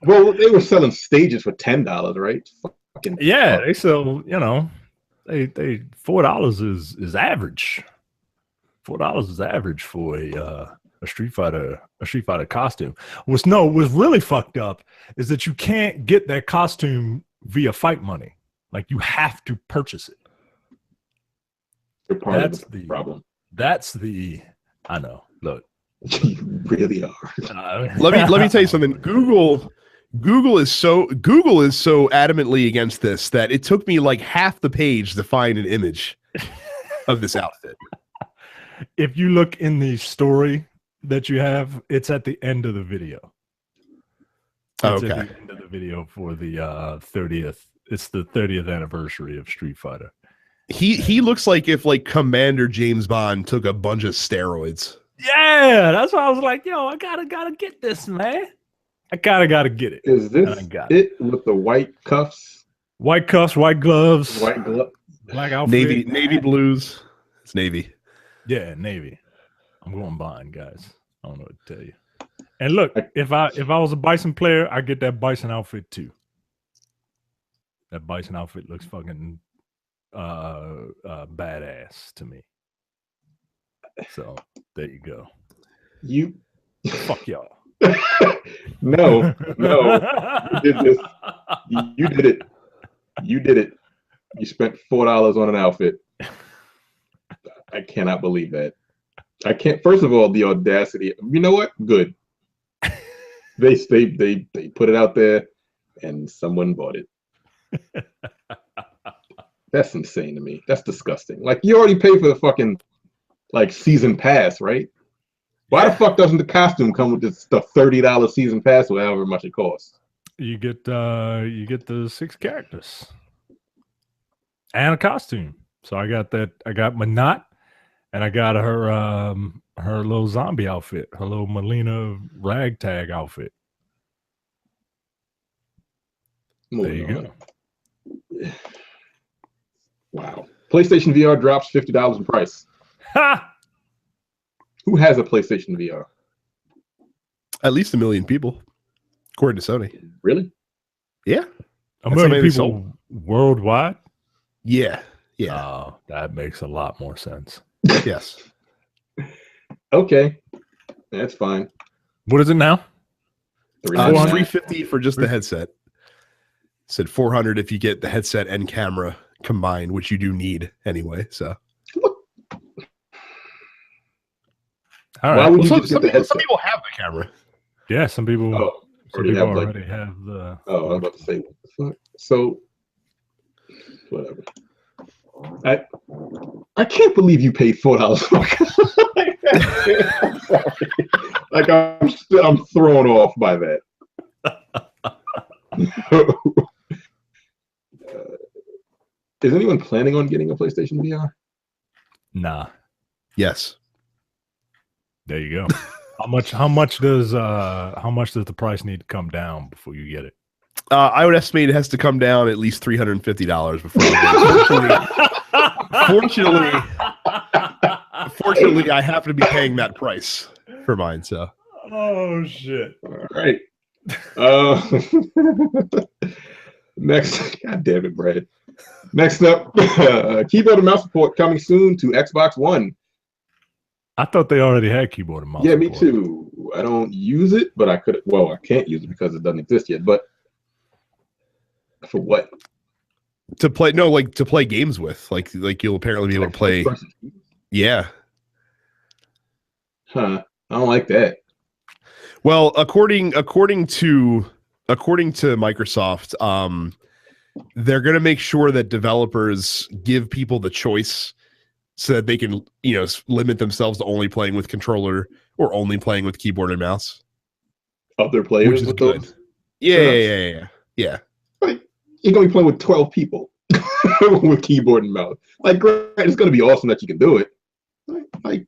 Well, they were selling stages for $10, right? Fucking they sell. They $4 is average. $4 is average for a Street Fighter costume. What's really fucked up is that you can't get that costume via fight money. Like you have to purchase it. You're part of the problem. I know. Look, you really are. Let me tell you something. Google Google is so adamantly against this that it took me like half the page to find an image of this outfit. If you look in the story that you have, it's at the end of the video. It's Okay. at the end of the video for the 30th. It's the 30th anniversary of Street Fighter. He looks like if like Commander James Bond took a bunch of steroids. Yeah, that's why I was like, yo, I gotta get this, man. I gotta get it. Is this it with the white cuffs? White cuffs, white gloves, black outfit, navy blues. It's navy. Yeah, navy. I'm going blind, guys. I don't know what to tell you. And look, if I was a Bison player, I get that Bison outfit too. That Bison outfit looks fucking badass to me. So there you go. You fuck y'all. No. You did this. You did it. You did it. You spent $4 on an outfit. I cannot believe that. I can't. First of all, the audacity. You know what? Good. They put it out there, and someone bought it. That's insane to me. That's disgusting. Like, you already paid for the fucking like season pass, right? Why the fuck doesn't the costume come with this the $30 season pass or however much it costs? You get the 6 characters and a costume. So I got that. I got Manat, and I got her little zombie outfit, her little Melina ragtag outfit. There you go. Wow. PlayStation VR drops $50 in price. Ha! Who has a PlayStation VR? At least 1 million people, according to Sony. Really? Yeah. 1 million people worldwide? Yeah. Oh, that makes a lot more sense. Yes. Okay. That's fine. What is it now? $350 for just the headset. Said $400 if you get the headset and camera combined, which you do need anyway. So. All right. Why would some people have the camera. Yeah, some people already have the. Oh, I was about to say, what the fuck? So, whatever. I can't believe you paid $4 for like I'm thrown off by that. Is anyone planning on getting a PlayStation VR? Nah. Yes. There you go. How much does the price need to come down before you get it? I would estimate it has to come down at least $350 before. Fortunately, I happen to be paying that price for mine. So. Oh shit! All right. Next, God damn it, Brad. Next up, keyboard and mouse support coming soon to Xbox One. I thought they already had keyboard and mouse. Yeah, support. Me too. I don't use it, but I could. Well, I can't use it because it doesn't exist yet. But for what? To play to play games with. Like you'll apparently be able to play. Yeah. Huh. I don't like that. Well, according to Microsoft, they're going to make sure that developers give people the choice so that they can, limit themselves to only playing with controller or only playing with keyboard and mouse. Other players, which is good. Those? Yeah. Like, you're going to be playing with 12 people with keyboard and mouse. Like, great, it's going to be awesome that you can do it. Like,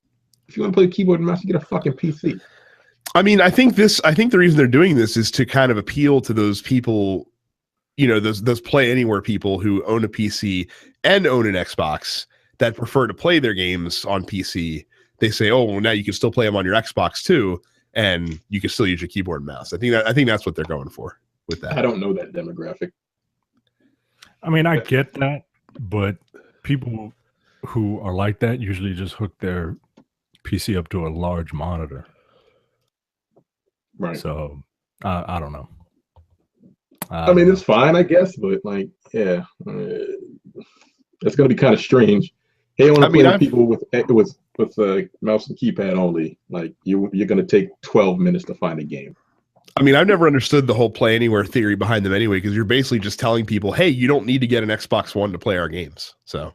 if you want to play keyboard and mouse, you get a fucking PC. I mean, I think the reason they're doing this is to kind of appeal to those people, those play anywhere people who own a PC and own an Xbox that prefer to play their games on PC. They say, oh, well, now you can still play them on your Xbox too, and you can still use your keyboard and mouse. I think that's what they're going for with that. I don't know that demographic. I mean, I get that, but people who are like that usually just hook their PC up to a large monitor. Right. So I don't know. I mean, it's fine, I guess, but like, yeah, it's going to be kind of strange. Hey, I want to play with people with mouse and keypad only. Like, you're going to take 12 minutes to find a game. I mean, I've never understood the whole play anywhere theory behind them anyway, because you're basically just telling people, hey, you don't need to get an Xbox One to play our games. So,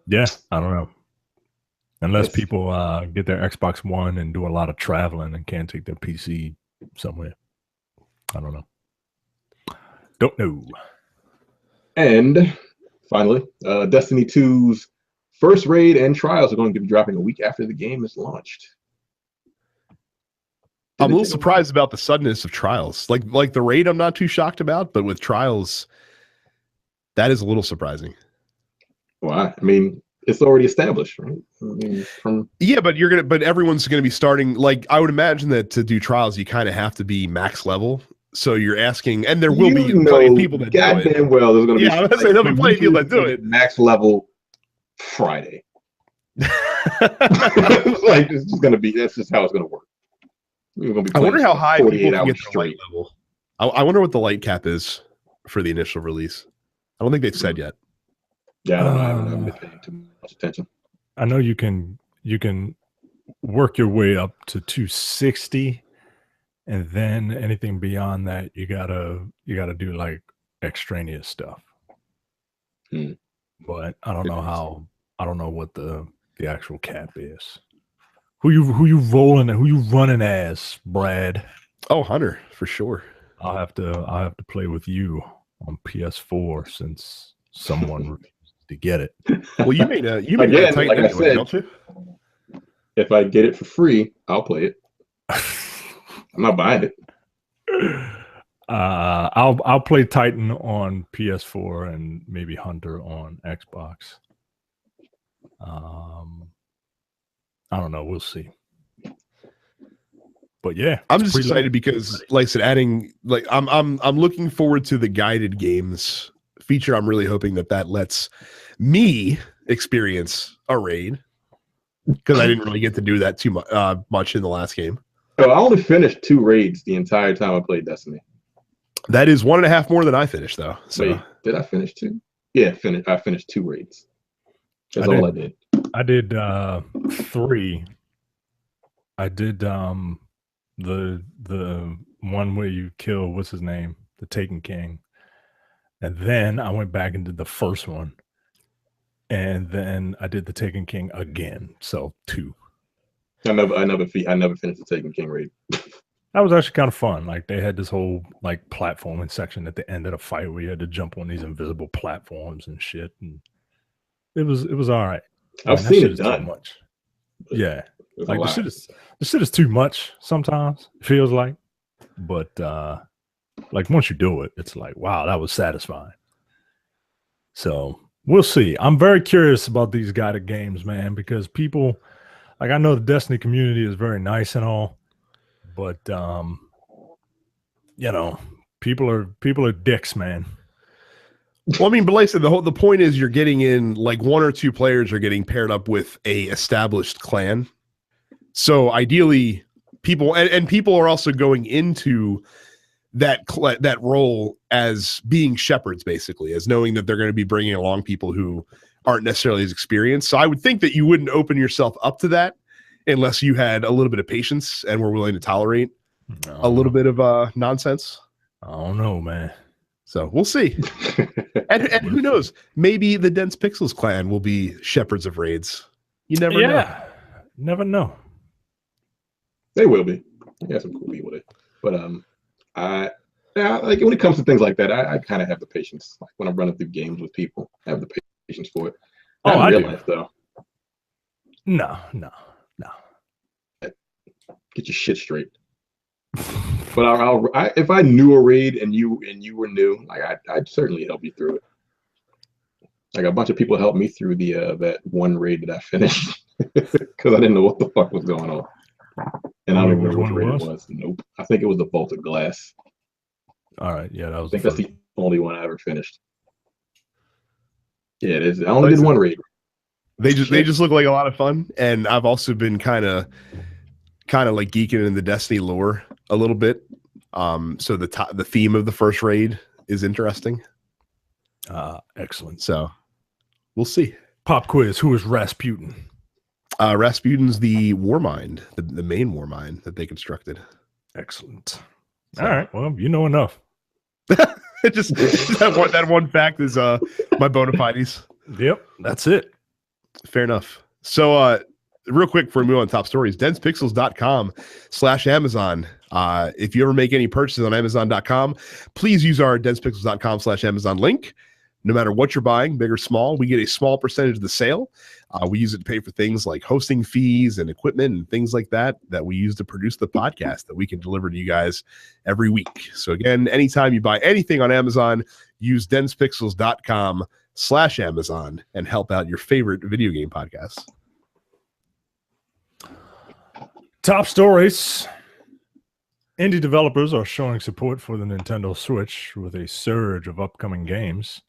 yeah, I don't know. Unless people get their Xbox One and do a lot of traveling and can't take their PC somewhere. I don't know. Don't know. And finally, Destiny 2's first raid and trials are going to be dropping a week after the game is launched. I'm a little surprised about the suddenness of trials. Like the raid, I'm not too shocked about, but with trials, that is a little surprising. Why? I mean, it's already established, right? I mean, but everyone's gonna be starting. Like, I would imagine that to do trials, you kind of have to be max level. So you're asking, and there will be plenty of people that do it. Goddamn well, there's gonna be. Yeah, I'm gonna say there'll be plenty of people that do it. Max level Friday. Like, it's just gonna be. That's just how it's gonna work. I wonder how high 48 people can hours get straight. level. I wonder what the light cap is for the initial release. I don't think they've said yet. Yeah, I haven't been paying too much attention. I know you can work your way up to 260, and then anything beyond that, you gotta do like extraneous stuff. But I don't know what the actual cap is. Who you rolling and who you running as, Brad? Oh, Hunter, for sure. I'll have to play with you on PS4 since someone refused to get it. Well, you made a Again, Titan like I anyway, said, don't you? If I get it for free, I'll play it. I'm not buying it. I'll play Titan on PS4 and maybe Hunter on Xbox. I don't know. We'll see. But yeah, I'm just excited because, like I said, adding I'm looking forward to the guided games feature. I'm really hoping that lets me experience a raid, because I didn't really get to do that too much in the last game. So I only finished 2 raids the entire time I played Destiny. That is 1.5 more than I finished, though. So wait, did I finish 2? Yeah, I finished 2 raids. That's all I did. I did 3. I did the one where you kill, what's his name, the Taken King, and then I went back and did the first one, and then I did the Taken King again. So 2. I never finished the Taken King raid. That was actually kind of fun. Like, they had this whole like platforming section at the end of the fight where you had to jump on these invisible platforms and shit, and it was all right. I've seen it done. Much. Yeah, like the shit is too much sometimes. It feels like, but like once you do it, it's like, wow, that was satisfying. So we'll see. I'm very curious about these guided games, man, because people, like, I know the Destiny community is very nice and all, but you know, people are dicks, man. Well, I mean, but like I said, the point is you're getting in, like, 1 or 2 players are getting paired up with a established clan. So ideally, people and people are also going into that role as being shepherds, basically, as knowing that they're going to be bringing along people who aren't necessarily as experienced. So I would think that you wouldn't open yourself up to that unless you had a little bit of patience and were willing to tolerate a little bit of nonsense. I don't know, man. So we'll see. and who knows? Maybe the Dense Pixels clan will be shepherds of raids. You never know. Never know. They will be. Yeah, some cool people with it. But like when it comes to things like that, I kind of have the patience. Like when I'm running through games with people, I have the patience for it. Not in real life, though. No. Get your shit straight. But if I knew a raid and you were new, like I'd certainly help you through it. Like a bunch of people helped me through the that one raid that I finished because I didn't know what the fuck was going on, and I don't remember which raid it was. Nope, I think it was the Vaulted Glass. All right, yeah, that was. I think that's the only one I ever finished. Yeah, it is. I only did one raid. They just look like a lot of fun, and I've also been kind of like geeking in the Destiny lore a little bit. So the theme of the first raid is interesting. Excellent. So we'll see. Pop quiz: who is Rasputin? Rasputin's the war mind, the main war mind that they constructed. Excellent. All right. Well, you know enough. just that one fact is my bona fides. Yep, that's it. Fair enough. So real quick before we move on to top stories, densepixels.com/Amazon. If you ever make any purchases on Amazon.com, please use our densepixels.com/Amazon link. No matter what you're buying, big or small, we get a small percentage of the sale. We use it to pay for things like hosting fees and equipment and things like that we use to produce the podcast that we can deliver to you guys every week. So again, anytime you buy anything on Amazon, use densepixels.com/Amazon and help out your favorite video game podcasts. Top stories. Indie developers are showing support for the Nintendo Switch with a surge of upcoming games.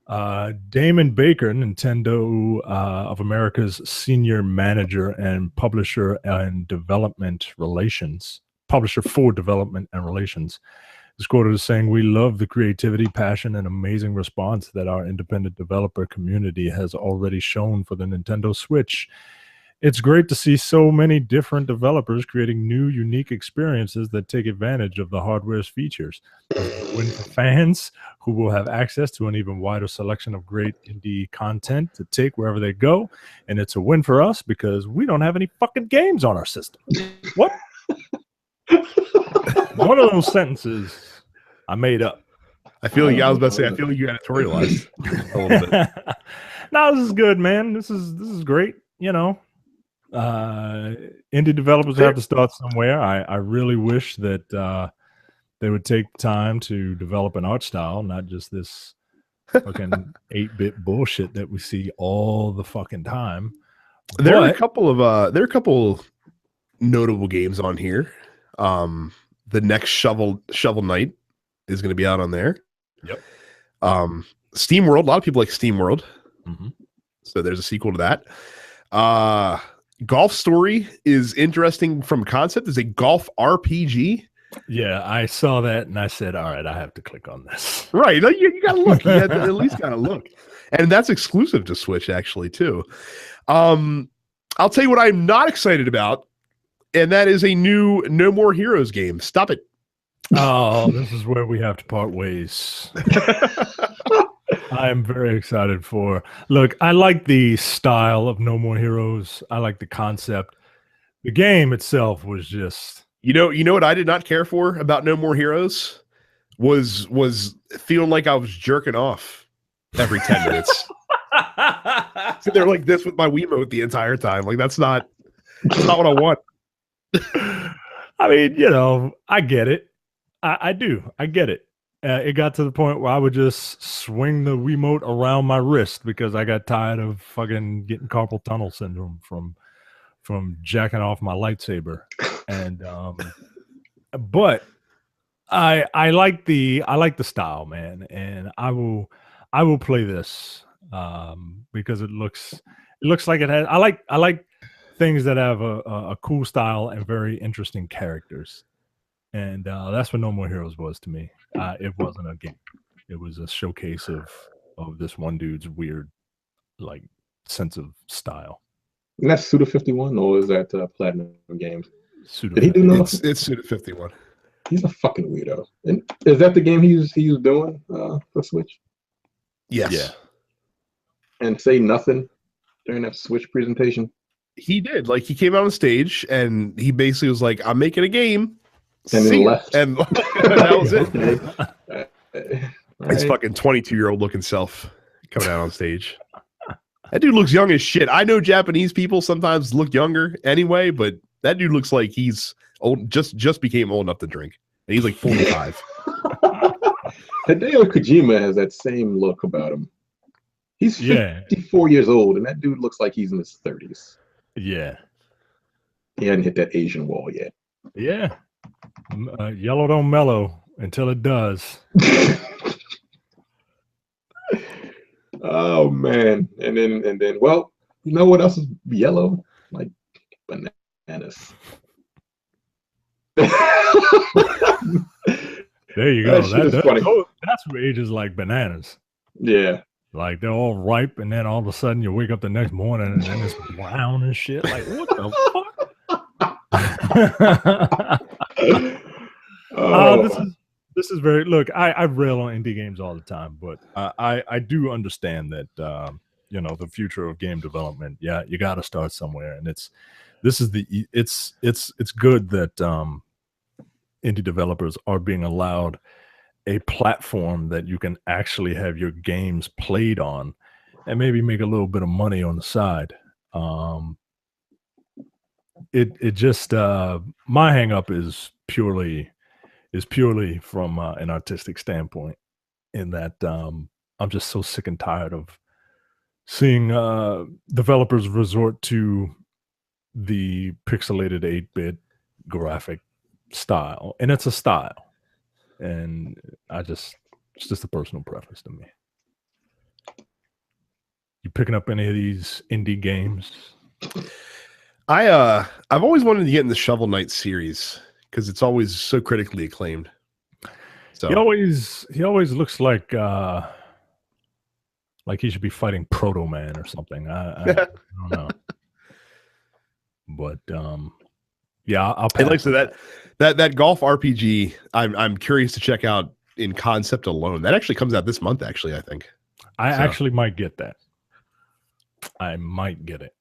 Damon Baker, Nintendo of America's senior manager and publisher for development and relations, is quoted as saying, "We love the creativity, passion, and amazing response that our independent developer community has already shown for the Nintendo Switch. It's great to see so many different developers creating new, unique experiences that take advantage of the hardware's features. It's a win for fans who will have access to an even wider selection of great indie content to take wherever they go. And it's a win for us because we don't have any fucking games on our system." What? One of those sentences I made up. I feel like I was about to say, I feel like you editorialized a little bit. No, this is good, man. This is great. You know, indie developers have to start somewhere. I really wish that they would take time to develop an art style, not just this fucking 8-bit bullshit that we see all the fucking time. There are a couple notable games on here. The next Shovel Knight is going to be out on there. Yep. Steam World. A lot of people like Steam World. Mm-hmm. So there's a sequel to that. Golf Story is interesting from concept. It's a golf RPG. Yeah, I saw that and I said, all right, I have to click on this. Right. You got to look. You at least got to look. And that's exclusive to Switch, actually, too. I'll tell you what I'm not excited about, and that is a new No More Heroes game. Stop it. Oh, this is where we have to part ways. I am very excited for. Look, I like the style of No More Heroes. I like the concept. The game itself was just. You know what I did not care for about No More Heroes was feeling like I was jerking off every 10 minutes. So they're like this with my Wiimote the entire time. Like that's not what I want. I mean, you know, I get it. I do. I get it. It got to the point where I would just swing the Wiimote around my wrist because I got tired of fucking getting carpal tunnel syndrome from jacking off my lightsaber. And but I like the style, man, and I will play this because it looks like it has. I like things that have a cool style and very interesting characters. And that's what No More Heroes was to me. It wasn't a game. It was a showcase of this one dude's weird, like, sense of style. And that's Suda51, or is that Platinum Games? Suda. Did he do no? It's Suda51. He's a fucking weirdo. And is that the game he was doing for Switch? Yes. Yeah. And say nothing during that Switch presentation? He did. Like, he came out on stage and he basically was like, "I'm making a game." And then left. And that was it. Okay. His fucking 22-year-old looking self coming out on stage. That dude looks young as shit. I know Japanese people sometimes look younger anyway, but that dude looks like he's old. Just became old enough to drink. And he's like 45. Hideo Kojima has that same look about him. He's 54 years old, and that dude looks like he's in his 30s. Yeah. He hadn't hit that Asian wall yet. Yeah. Yellow don't mellow until it does. Oh man. And then well, you know what else is yellow? Like bananas. There you go. That shit is funny. That's what ages like bananas. Yeah. Like they're all ripe, and then all of a sudden you wake up the next morning and then it's brown and shit. Like what the fuck? Oh, This is very look. I rail on indie games all the time, but I do understand that the future of game development. Yeah, you got to start somewhere, and it's good that indie developers are being allowed a platform that you can actually have your games played on, and maybe make a little bit of money on the side. It just my hang up is purely from an artistic standpoint, in that I'm just so sick and tired of seeing developers resort to the pixelated 8-bit graphic style, and it's a style, and it's just a personal preference to me. You picking up any of these indie games? I've always wanted to get in the Shovel Knight series because it's always so critically acclaimed. So he always looks like he should be fighting Proto Man or something. I don't know. But yeah, I'll pass. Like, so that golf RPG, I'm curious to check out in concept alone. That actually comes out this month, actually, I think. I actually might get that. I might get it.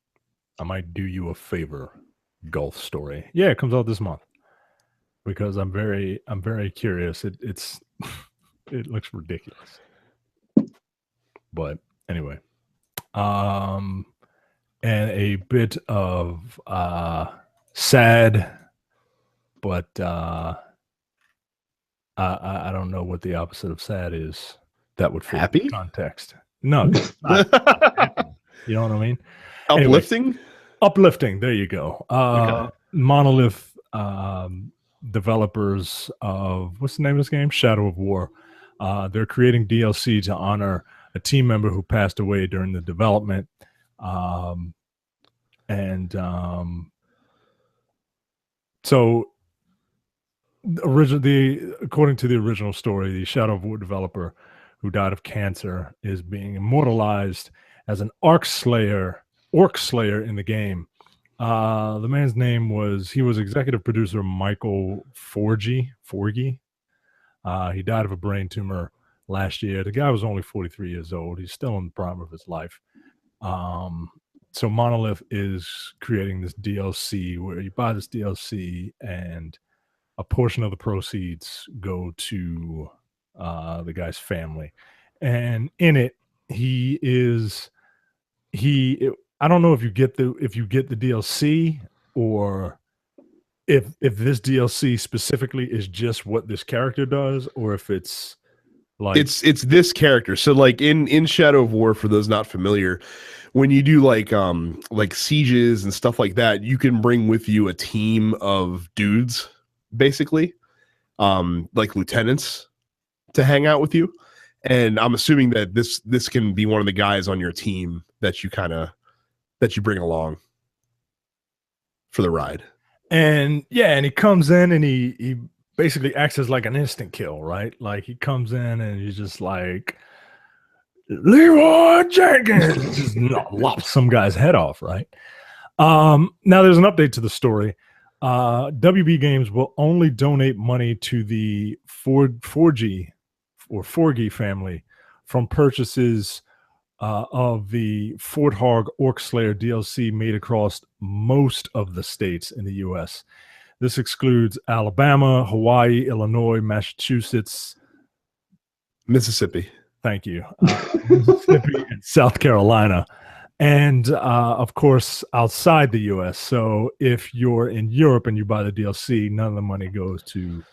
I might do you a favor. Golf Story. Yeah, it comes out this month. Because I'm very curious. It looks ridiculous. But anyway. And a bit of sad, but I don't know what the opposite of sad is. That would fit happy context. No, not happy. You know what I mean? Uplifting? Anyway, uplifting. There you go. Okay. Monolith developers of what's the name of this game? Shadow of War. They're creating DLC to honor a team member who passed away during the development. So according to the original story, the Shadow of War developer who died of cancer is being immortalized as an orc slayer in the game. The man's name was executive producer Michael Forgy. He died of a brain tumor last year. The guy was only 43 years old. He's still in the prime of his life. So Monolith is creating this DLC where you buy this DLC and a portion of the proceeds go to the guy's family. And in it, I don't know if you get the DLC, or if this DLC specifically is just what this character does, or if it's like it's this character. So like in Shadow of War, for those not familiar, when you do like sieges and stuff like that, you can bring with you a team of dudes, basically, like lieutenants, to hang out with you. And I'm assuming that this can be one of the guys on your team that you bring along for the ride. And yeah, and he comes in and he basically acts as like an instant kill, right? Like he comes in and he's just like Leroy Jenkins, just lops some guy's head off, right? Now there's an update to the story. WB Games will only donate money to the Forgy family from purchases of the Fort Hog Orc Slayer DLC made across most of the states in the U.S. This excludes Alabama, Hawaii, Illinois, Massachusetts, Mississippi. Thank you. Mississippi and South Carolina. And of course, outside the U.S. So if you're in Europe and you buy the DLC, none of the money goes to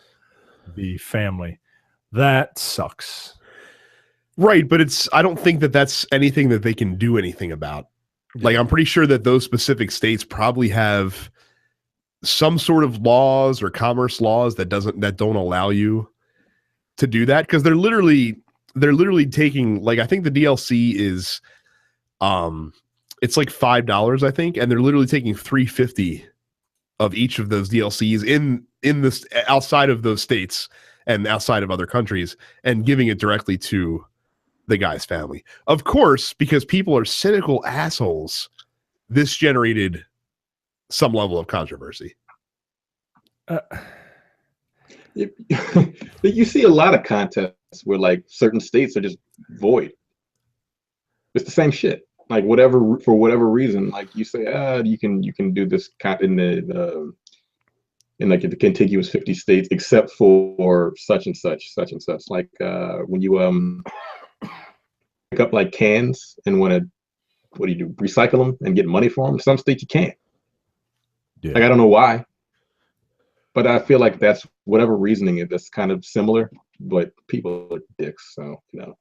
the family. That sucks. Right, but I don't think that that's anything that they can do anything about. Yeah. Like, I'm pretty sure that those specific states probably have some sort of laws or commerce laws that don't allow you to do that, because they're literally taking, like, I think the DLC is it's like $5, I think, and they're literally taking $3.50 of each of those DLCs in this outside of those states and outside of other countries and giving it directly to the guy's family. Of course, because people are cynical assholes, this generated some level of controversy. You see a lot of contests where like certain states are just void. It's the same shit. Like whatever, for whatever reason, like you say, you can do this in the contiguous 50 states, except for such and such. Like when you pick up like cans and want to, what do you do? Recycle them and get money for them. Some states you can't. Yeah. Like I don't know why, but I feel like that's whatever reasoning that's kind of similar. But people are dicks, so you know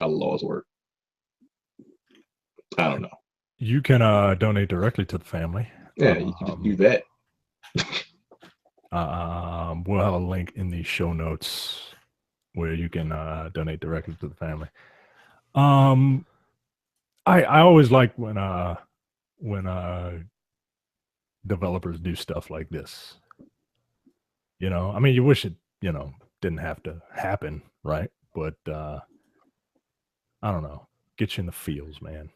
how laws work. I don't know. You can donate directly to the family. Yeah, you can just do that. We'll have a link in the show notes where you can donate directly to the family. I always like when developers do stuff like this. You know, I mean, you wish it, you know, didn't have to happen, right? But I don't know. Get you in the feels, man.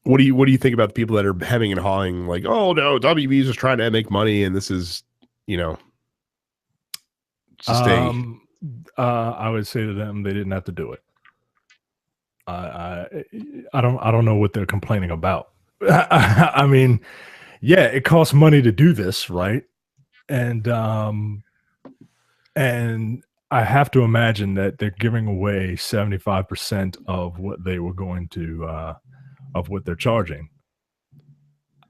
What do you think about the people that are hemming and hawing like, oh no, WB's just trying to make money and this is, you know, just I would say to them they didn't have to do it. I don't know what they're complaining about. I mean, yeah, it costs money to do this, right? And I have to imagine that they're giving away 75% of what they were going to of what they're charging.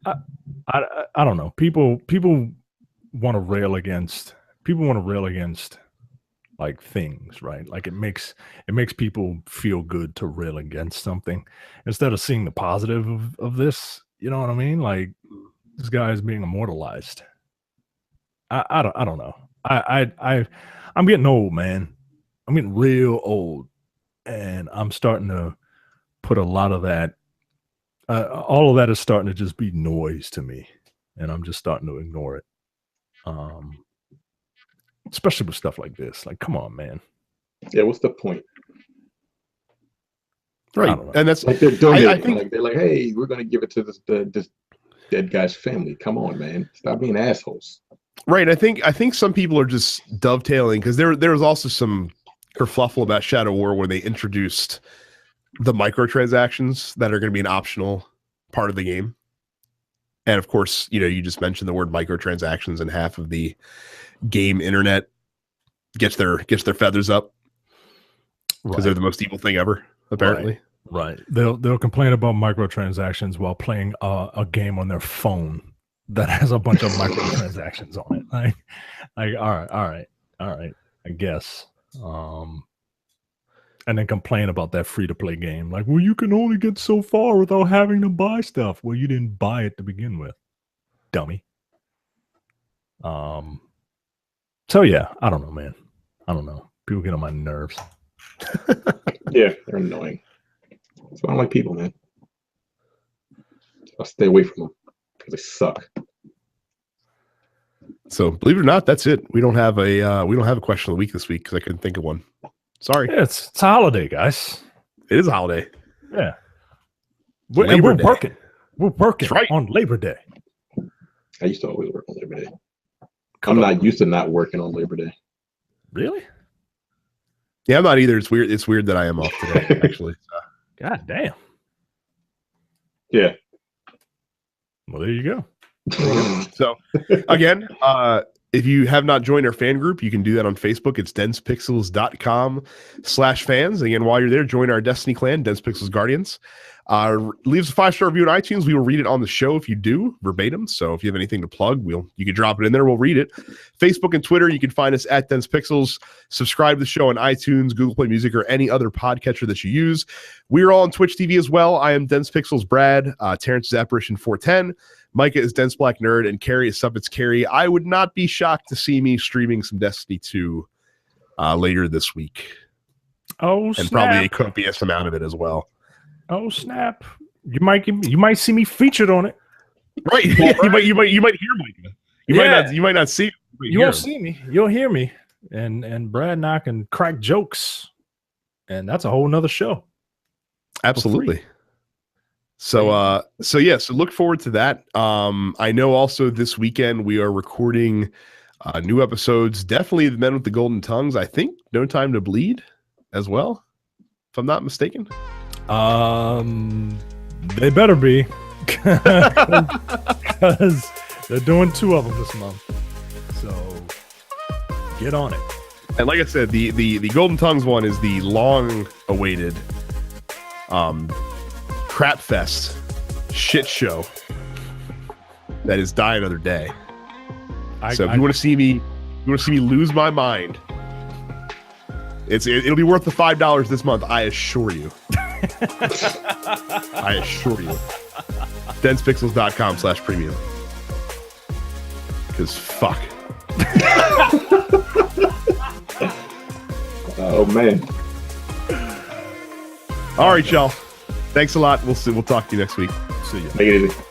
I don't know. People want to rail against like things, right? Like it makes people feel good to rail against something instead of seeing the positive of this. You know what I mean? Like this guy is being immortalized. I don't know. I'm getting old, man. I'm getting real old, and I'm starting to put a lot of that. All of that is starting to just be noise to me, and I'm just starting to ignore it. Especially with stuff like this. Like, come on, man. Yeah, what's the point? Right, and that's like they're donating. I think like they're like, hey, we're gonna give it to this dead guy's family. Come on, man, stop being assholes. Right, I think some people are just dovetailing because there was also some kerfluffle about Shadow War where they introduced the microtransactions that are going to be an optional part of the game. And of course, you know, you just mentioned the word microtransactions, and half of the game internet gets their feathers up because they're the most evil thing ever, apparently. Right. They'll complain about microtransactions while playing a game on their phone that has a bunch of microtransactions on it. Like, all right, I guess. And then complain about that free-to-play game. Like, well, you can only get so far without having to buy stuff. Well, you didn't buy it to begin with, dummy. So yeah, I don't know, man. I don't know. People get on my nerves. Yeah, they're annoying. So I don't like people, man. I'll stay away from them because they suck. So believe it or not, that's it. We don't have a question of the week this week because I couldn't think of one. Sorry. Yeah, it's a holiday, guys. It is a holiday. Yeah. We're working. We're working on Labor Day. I used to always work on Labor Day. I'm not used to not working on Labor Day. Really? Yeah, I'm not either. It's weird. It's weird that I am off today, actually. God damn. Yeah. Well, there you go. So, again, if you have not joined our fan group, you can do that on Facebook. It's densepixels.com/fans. Again, while you're there, join our Destiny clan, Dense Pixels Guardians. Leave us a 5-star review on iTunes. We will read it on the show if you do, verbatim. So if you have anything to plug, you can drop it in there. We'll read it. Facebook and Twitter, you can find us at Dense Pixels. Subscribe to the show on iTunes, Google Play Music, or any other podcatcher that you use. We're all on Twitch TV as well. I am Dense Pixels Brad. Terrence is Apparition 410. Micah is Dense Black Nerd, and Carrie is Subbits Carrie. I would not be shocked to see me streaming some Destiny 2 later this week. Oh, and snap. Probably a copious amount of it as well. Oh snap! You might see me featured on it. Right? Yeah, you might hear Micah. You might not see. You won't see me. You'll hear me. And Brad and I can crack jokes and that's a whole nother show. Absolutely. So look forward to that. I know also this weekend we are recording new episodes. Definitely the Men with the Golden Tongues. I think No Time to Bleed as well, if I'm not mistaken. They better be, because they're doing 2 of them this month. So get on it. And like I said, the Golden Tongues one is the long-awaited crap fest shit show that is Die Another Day. If you want to see me lose my mind, it'll be worth the $5 this month. I assure you. I assure you. densepixels.com/premium. Because fuck. Oh man. All right, y'all. Thanks a lot. We'll talk to you next week. See you. Take it easy.